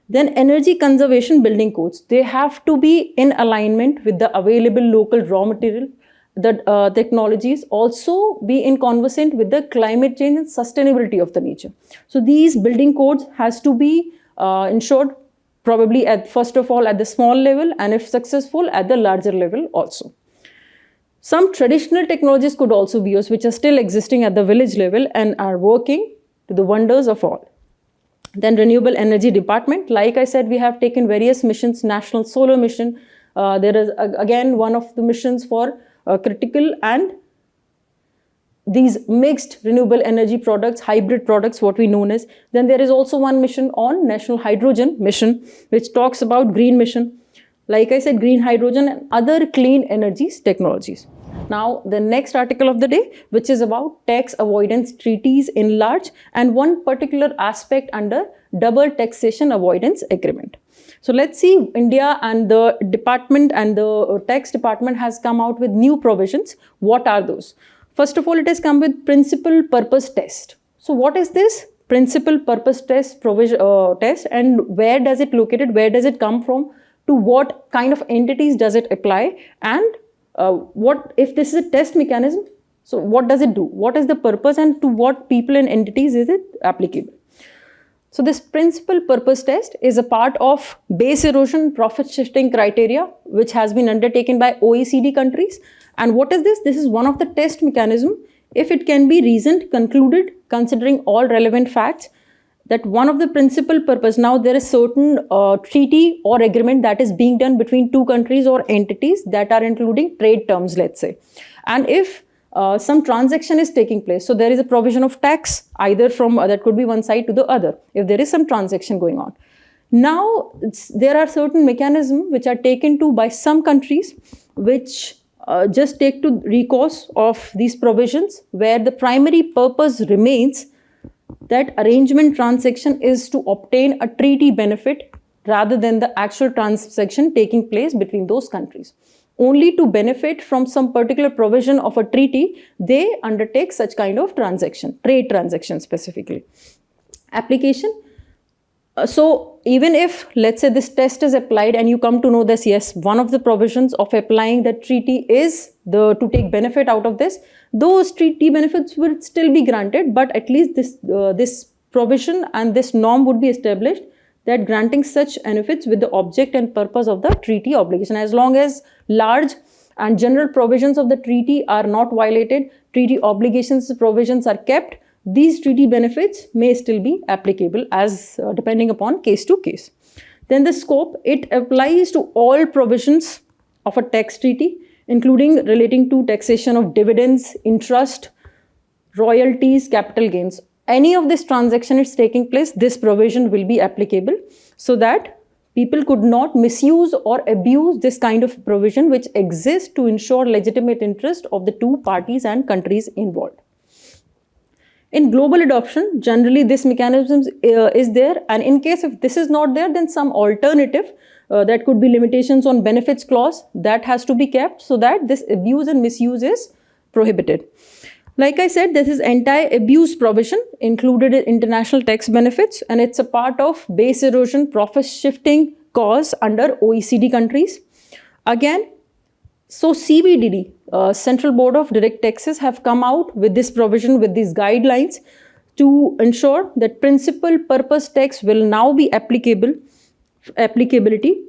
Then energy conservation building codes, they have to be in alignment with the available local raw material. The technologies also be in conversant with the climate change and sustainability of the nature. So these building codes has to be ensured probably first of all at the small level, and if successful at the larger level also. Some traditional technologies could also be used which are still existing at the village level and are working to the wonders of all. Then renewable energy department, like I said, we have taken various missions, national solar mission. There is again one of the missions for critical and these mixed renewable energy products, hybrid products, what we known as. Then there is also one mission on national hydrogen mission, which talks about green mission. Like I said, green hydrogen and other clean energies technologies. Now, the next article of the day, which is about tax avoidance treaties in large and one particular aspect under double taxation avoidance agreement. So let's see, India and the department and the tax department has come out with new provisions. What are those? First of all, it has come with principal purpose test. So what is this principal purpose test test and where does it located? Where does it come from? To what kind of entities does it apply? And what if this is a test mechanism? So what does it do? What is the purpose and to what people and entities is it applicable? So this principal purpose test is a part of base erosion profit shifting criteria which has been undertaken by OECD countries. And what is this? This is one of the test mechanism if it can be reasoned, concluded, considering all relevant facts, that one of the principal purpose, now there is certain treaty or agreement that is being done between two countries or entities that are including trade terms, let's say. And if some transaction is taking place, so there is a provision of tax either from that could be one side to the other if there is some transaction going on. Now there are certain mechanisms which are taken to by some countries which just take to recourse of these provisions where the primary purpose remains that arrangement transaction is to obtain a treaty benefit rather than the actual transaction taking place between those countries. Only to benefit from some particular provision of a treaty, they undertake such kind of transaction, trade transaction specifically. Application. So even if, let's say, this test is applied and you come to know this, yes, one of the provisions of applying the treaty is to take benefit out of this, those treaty benefits will still be granted, but at least this provision and this norm would be established that granting such benefits with the object and purpose of the treaty obligation. As long as large and general provisions of the treaty are not violated, treaty obligations provisions are kept, these treaty benefits may still be applicable as depending upon case to case. Then the scope, it applies to all provisions of a tax treaty, including relating to taxation of dividends, interest, royalties, capital gains. Any of this transaction is taking place, this provision will be applicable so that people could not misuse or abuse this kind of provision which exists to ensure legitimate interest of the two parties and countries involved. In global adoption, generally this mechanism is there, and in case if this is not there, then some alternative that could be limitations on benefits clause that has to be kept so that this abuse and misuse is prohibited. Like I said, this is anti-abuse provision included in international tax benefits, and it's a part of base erosion profit shifting cause under OECD countries. Again, so CBDD, Central Board of Direct Taxes, have come out with this provision, with these guidelines to ensure that principal purpose tax will now be applicability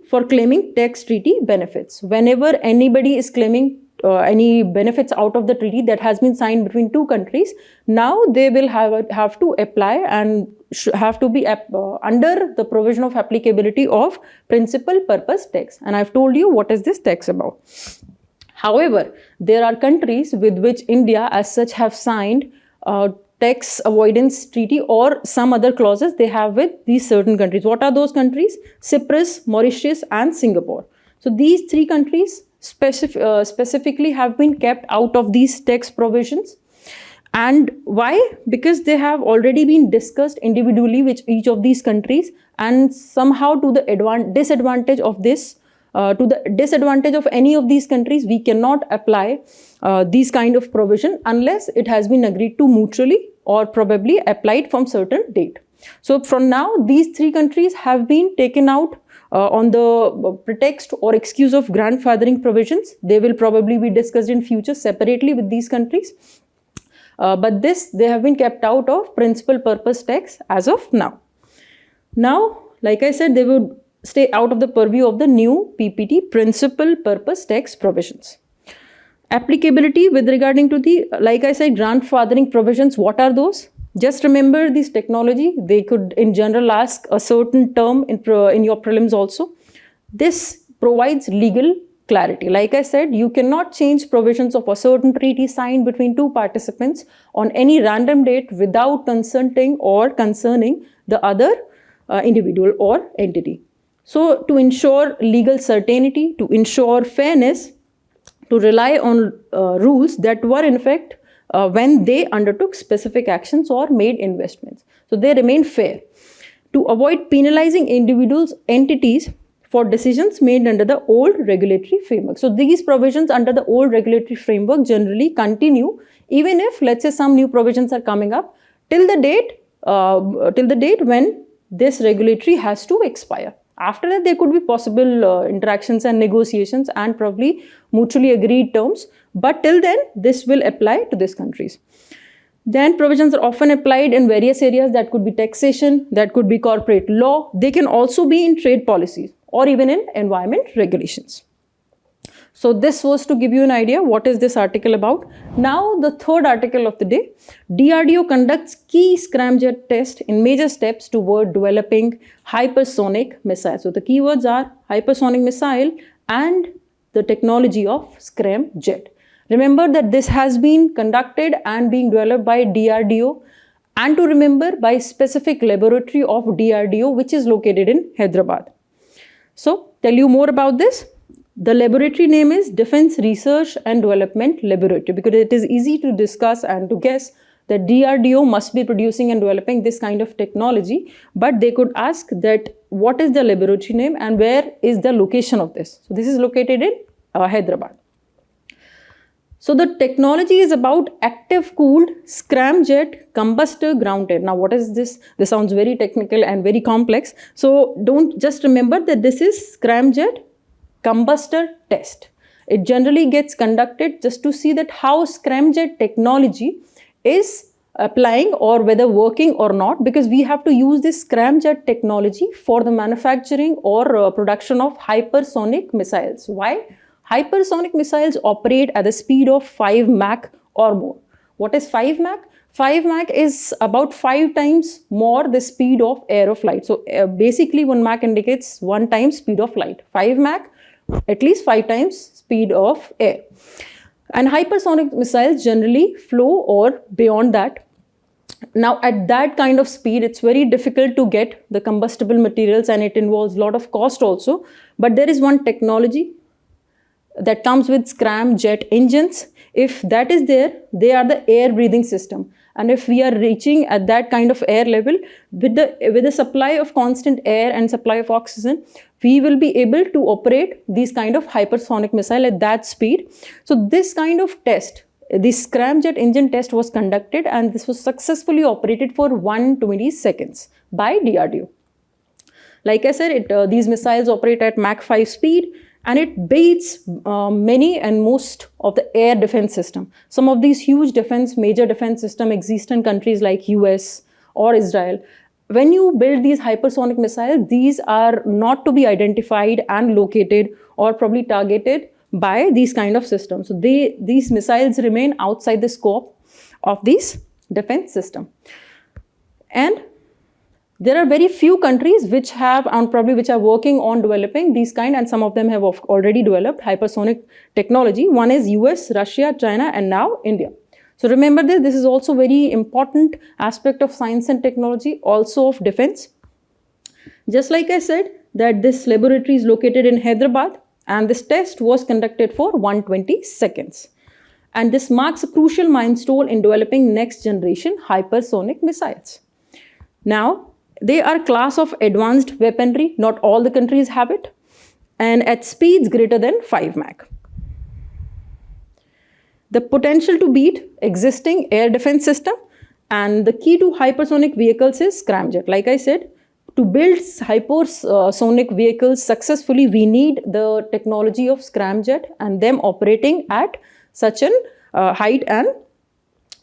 for claiming tax treaty benefits. Whenever anybody is claiming any benefits out of the treaty that has been signed between two countries, now they will have to apply and have to be under the provision of applicability of principal purpose tax. And I've told you what is this tax about. However, there are countries with which India as such have signed tax avoidance treaty or some other clauses they have with these certain countries. What are those countries? Cyprus, Mauritius and Singapore. So these three countries specifically have been kept out of these tax provisions. And why? Because they have already been discussed individually with each of these countries, and somehow to the disadvantage of this, to the disadvantage of any of these countries, we cannot apply these kind of provision unless it has been agreed to mutually or probably applied from certain date. So from now, these three countries have been taken out on the pretext or excuse of grandfathering provisions. They will probably be discussed in future separately with these countries. But they have been kept out of principal purpose tax as of now. Now, like I said, they would stay out of the purview of the new PPT, principal purpose tax provisions. Applicability with regarding to the, like I said, grandfathering provisions, what are those? Just remember this technology. They could in general ask a certain term in your prelims also. This provides legal clarity. Like I said, you cannot change provisions of a certain treaty signed between two participants on any random date without consulting or concerning the other individual or entity. So to ensure legal certainty, to ensure fairness, to rely on rules that were in effect when they undertook specific actions or made investments. So they remain fair. To avoid penalizing individuals, entities for decisions made under the old regulatory framework. So these provisions under the old regulatory framework generally continue, even if, let's say, some new provisions are coming up till the date when this regulatory has to expire. After that, there could be possible interactions and negotiations and probably mutually agreed terms. But till then, this will apply to these countries. Then provisions are often applied in various areas. That could be taxation, that could be corporate law. They can also be in trade policies or even in environment regulations. So this was to give you an idea what is this article about. Now the third article of the day, DRDO conducts key scramjet test in major steps toward developing hypersonic missiles. So the keywords are hypersonic missile and the technology of scramjet. Remember that this has been conducted and being developed by DRDO, and to remember by specific laboratory of DRDO which is located in Hyderabad. So tell you more about this. The laboratory name is Defense Research and Development Laboratory, because it is easy to discuss and to guess that DRDO must be producing and developing this kind of technology, but they could ask that what is the laboratory name and where is the location of this. So this is located in Hyderabad. So the technology is about active cooled scramjet combustor grounded. Now what is this? This sounds very technical and very complex. So don't just remember that this is scramjet combustor test. It generally gets conducted just to see that how scramjet technology is applying or whether working or not, because we have to use this scramjet technology for the manufacturing or production of hypersonic missiles. Why? Hypersonic missiles operate at the speed of 5 Mach or more. What is 5 Mach? 5 Mach is about 5 times more the speed of air of light. So basically 1 Mach indicates 1 time speed of light. 5 Mach, at least 5 times speed of air. And hypersonic missiles generally flow or beyond that. Now at that kind of speed, it's very difficult to get the combustible materials and it involves a lot of cost also. But there is one technology that comes with scramjet engines. If that is there, they are the air breathing system. And if we are reaching at that kind of air level, with the supply of constant air and supply of oxygen, we will be able to operate these kind of hypersonic missile at that speed. So this kind of test, this scramjet engine test was conducted and this was successfully operated for 120 seconds by DRDO. Like I said, these missiles operate at Mach 5 speed, and it beats many and most of the air defense system. Some of these huge major defense system exist in countries like US or Israel. When you build these hypersonic missiles, these are not to be identified and located or probably targeted by these kind of systems. So these missiles remain outside the scope of these defense system. And there are very few countries which have and probably which are working on developing these kind, and some of them have already developed hypersonic technology. One is US, Russia, China, and now India. So remember this is also very important aspect of science and technology, also of defense. Just like I said, that this laboratory is located in Hyderabad and this test was conducted for 120 seconds. And this marks a crucial milestone in developing next generation hypersonic missiles. Now, they are a class of advanced weaponry. Not all the countries have it. And at speeds greater than 5 Mach. The potential to beat existing air defense system, and the key to hypersonic vehicles is scramjet. Like I said, to build hypersonic vehicles successfully, we need the technology of scramjet and them operating at such an height and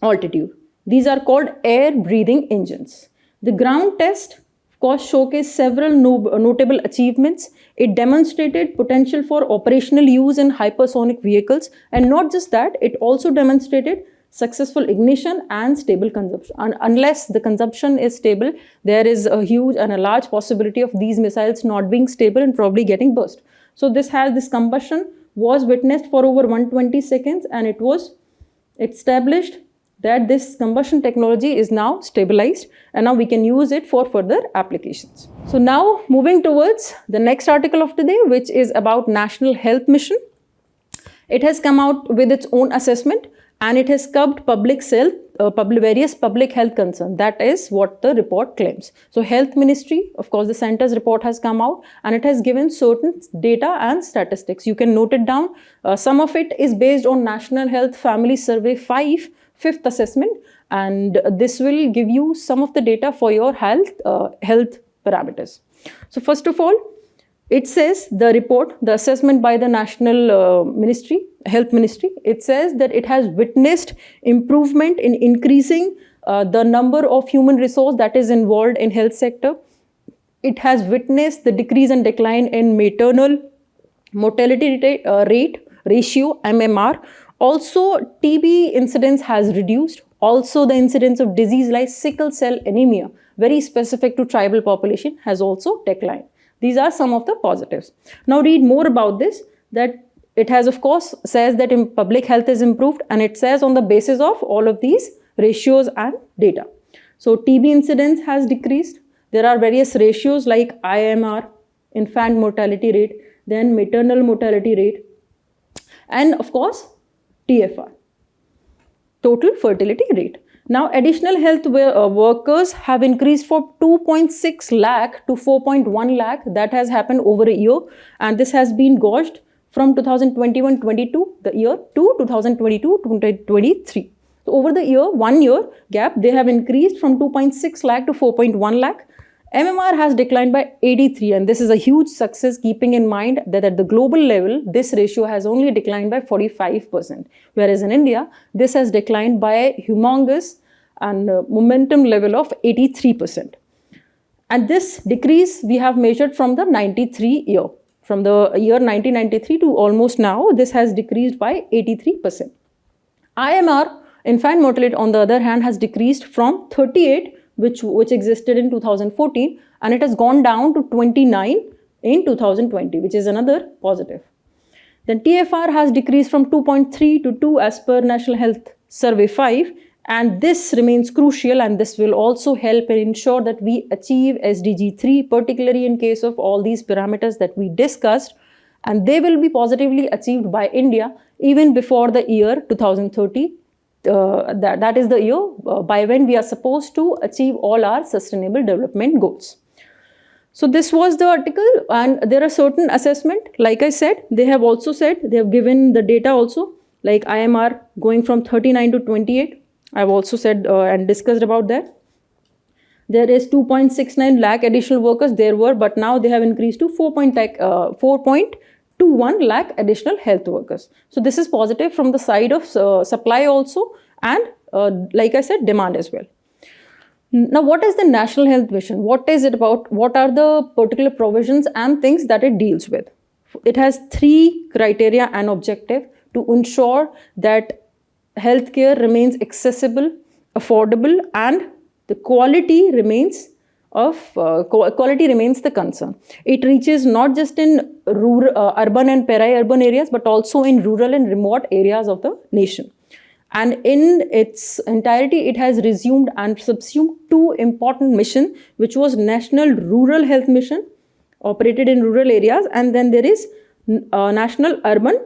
altitude. These are called air breathing engines. The ground test, of course, showcased several notable achievements. It demonstrated potential for operational use in hypersonic vehicles, and not just that, it also demonstrated successful ignition and stable consumption. And unless the consumption is stable, there is a huge and a large possibility of these missiles not being stable and probably getting burst. So this combustion was witnessed for over 120 seconds, and it was established that this combustion technology is now stabilized and now we can use it for further applications. So now moving towards the next article of today, which is about National Health Mission. It has come out with its own assessment and it has curbed various public health concerns. That is what the report claims. So Health Ministry, of course, the center's report has come out and it has given certain data and statistics. You can note it down. Some of it is based on National Health Family Survey 5, 5th assessment, and this will give you some of the data for your health parameters. So first of all, It says, the report, the assessment by the National Health Ministry, it says that it has witnessed improvement in increasing the number of human resource that is involved in health sector. It has witnessed the decrease and decline in maternal mortality rate ratio, MMR. Also, TB incidence has reduced. Also, the incidence of disease like sickle cell anemia, very specific to tribal population, has also declined. These are some of the positives. Now read more about this, that it has of course says that public health is improved, and it says on the basis of all of these ratios and data. So TB incidence has decreased. There are various ratios like IMR, infant mortality rate, then maternal mortality rate, and of course TFR, total fertility rate. Now, additional health workers have increased from 2.6 lakh to 4.1 lakh. That has happened over a year, and this has been gauged from 2021-22, the year, to 2022-23. So, over the year, 1 year gap, they have increased from 2.6 lakh to 4.1 lakh. MMR has declined by 83, and this is a huge success, keeping in mind that at the global level, this ratio has only declined by 45%, whereas in India, this has declined by a humongous and momentum level of 83%. And this decrease we have measured from the 93 year. From the year 1993 to almost now, this has decreased by 83%. IMR, infant mortality, on the other hand, has decreased from 38, which existed in 2014, and it has gone down to 29 in 2020, which is another positive. Then TFR has decreased from 2.3 to 2 as per National Health Survey 5, and this remains crucial, and this will also help and ensure that we achieve SDG 3, particularly in case of all these parameters that we discussed, and they will be positively achieved by India even before the year 2030. That is the year by when we are supposed to achieve all our sustainable development goals. So this was the article, and there are certain assessment. Like I said, they have also said, they have given the data also, like IMR going from 39 to 28. I've also said and discussed about that. There is 2.69 lakh additional workers there were, but now they have increased to 4.21 lakh additional health workers. So this is positive from the side of supply also, and like I said, demand as well. Now, what is the National Health Mission? What is it about? What are the particular provisions and things that it deals with? It has 3 criteria and objective to ensure that healthcare remains accessible, affordable, and the quality remains the concern. It reaches not just in urban and peri-urban areas, but also in rural and remote areas of the nation. And in its entirety, it has resumed and subsumed 2 important missions, which was National Rural Health Mission, operated in rural areas, and then there is National Urban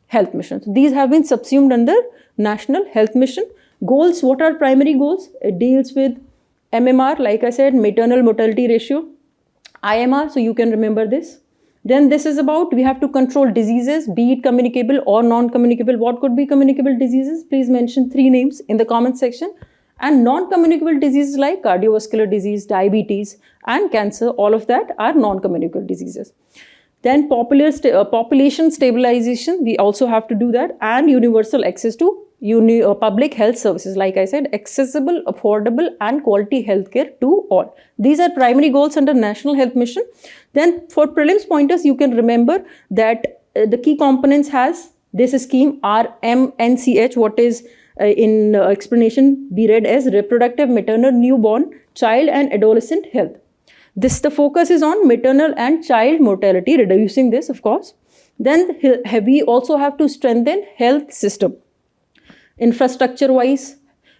Health Mission. So these have been subsumed under National Health Mission. Goals, what are primary goals? It deals with MMR, like I said, maternal mortality ratio, IMR, so you can remember this. Then this is about, we have to control diseases, be it communicable or non-communicable. What could be communicable diseases? Please mention 3 names in the comment section. And non-communicable diseases like cardiovascular disease, diabetes, and cancer, all of that are non-communicable diseases. Then population stabilization, we also have to do that, and universal access to public health services, like I said, accessible, affordable, and quality healthcare to all. These are primary goals under National Health Mission. Then for prelims pointers, you can remember that the key components has this scheme RMNCH, what is in explanation be read as reproductive, maternal, newborn, child and adolescent health. The focus is on maternal and child mortality, reducing this, of course. Then we also have to strengthen health system, infrastructure wise,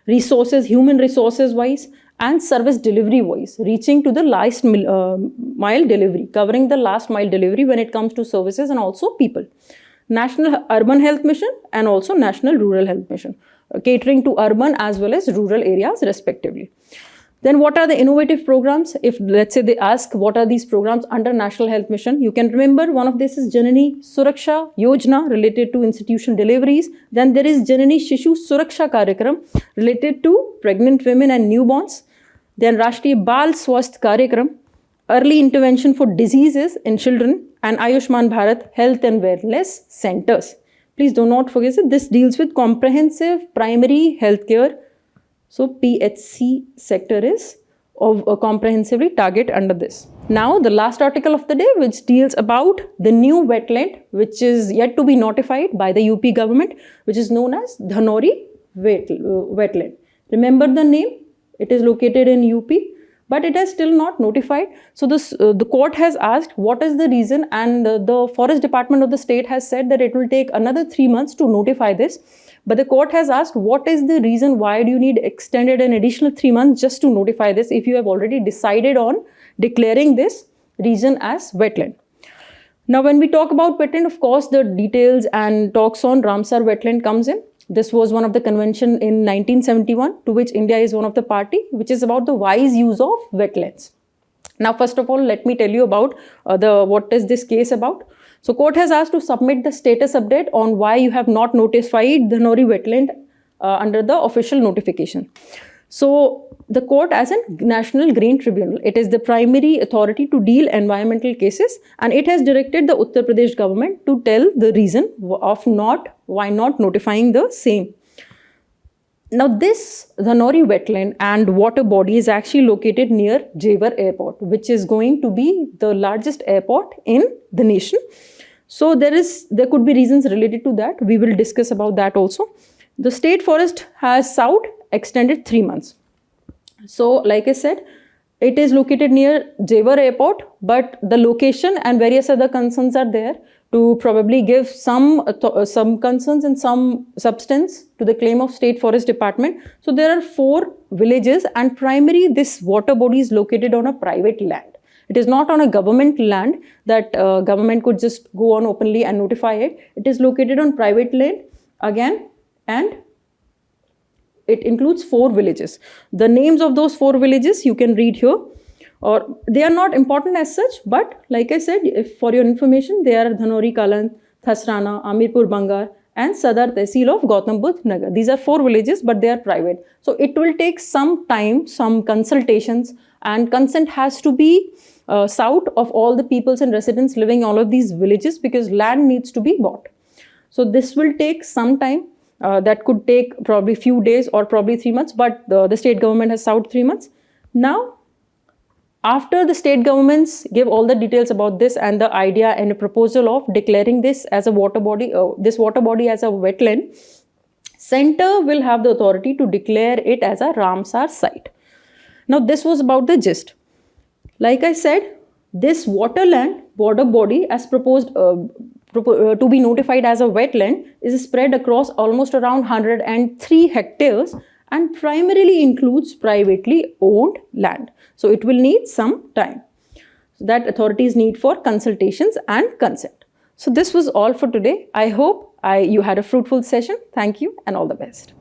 resources, human resources wise, and service delivery wise, reaching to the last mile delivery, covering the last mile delivery when it comes to services and also people. National Urban Health Mission and also National Rural Health Mission, catering to urban as well as rural areas respectively. Then what are the innovative programs? If let's say they ask what are these programs under National Health Mission, you can remember one of this is Janani Suraksha Yojana related to institution deliveries. Then there is Janani Shishu Suraksha Karyakram related to pregnant women and newborns. Then Rashtriya Bal Swasth Karyakram early intervention for diseases in children, and Ayushman Bharat Health and Wellness Centers. Please do not forget that this deals with comprehensive primary healthcare. So PHC sector is of a comprehensively target under this. Now the last article of the day, which deals about the new wetland which is yet to be notified by the UP government, which is known as Dhanauri Wetland. Remember the name? It is located in UP, but it has still not notified. So the court has asked what is the reason, and the forest department of the state has said that it will take another 3 months to notify this. But the court has asked what is the reason, why do you need extended an additional 3 months just to notify this if you have already decided on declaring this region as wetland. Now when we talk about wetland, of course the details and talks on Ramsar wetland comes in. This was one of the convention in 1971 to which India is one of the party, which is about the wise use of wetlands. Now first of all, let me tell you about what is this case about. So court has asked to submit the status update on why you have not notified the Dhanauri wetland under the official notification. So the court as a National Green Tribunal, it is the primary authority to deal environmental cases, and it has directed the Uttar Pradesh government to tell the reason of why not notifying the same. Now this Dhanauri wetland and water body is actually located near Jewar Airport, which is going to be the largest airport in the nation. So there could be reasons related to that. We will discuss about that also. The state forest has sought extended 3 months. So like I said, it is located near Jewar Airport, but the location and various other concerns are there to probably give some concerns and some substance to the claim of State Forest Department. So there are 4 villages, and primarily this water body is located on a private land. It is not on a government land that government could just go on openly and notify it. It is located on private land again, and it includes 4 villages. The names of those 4 villages you can read here, or they are not important as such, but like I said, for your information, they are Dhanauri Kalan, Thasrana, Amirpur Bangar, and Sadar Tehsil of Gautam Budh Nagar. These are 4 villages, but they are private. So it will take some time, some consultations, and consent has to be sought of all the peoples and residents living in all of these villages, because land needs to be bought. So this will take some time. That could take probably few days or probably 3 months, but the state government has sought 3 months. Now, after the state governments give all the details about this and the idea and a proposal of declaring this as a water body, as a wetland, center will have the authority to declare it as a Ramsar site. Now, this was about the gist. Like I said, this waterland border body as proposed to be notified as a wetland is spread across almost around 103 hectares and primarily includes privately owned land. So it will need some time. So that authorities need for consultations and consent. So this was all for today. I hope you had a fruitful session. Thank you and all the best.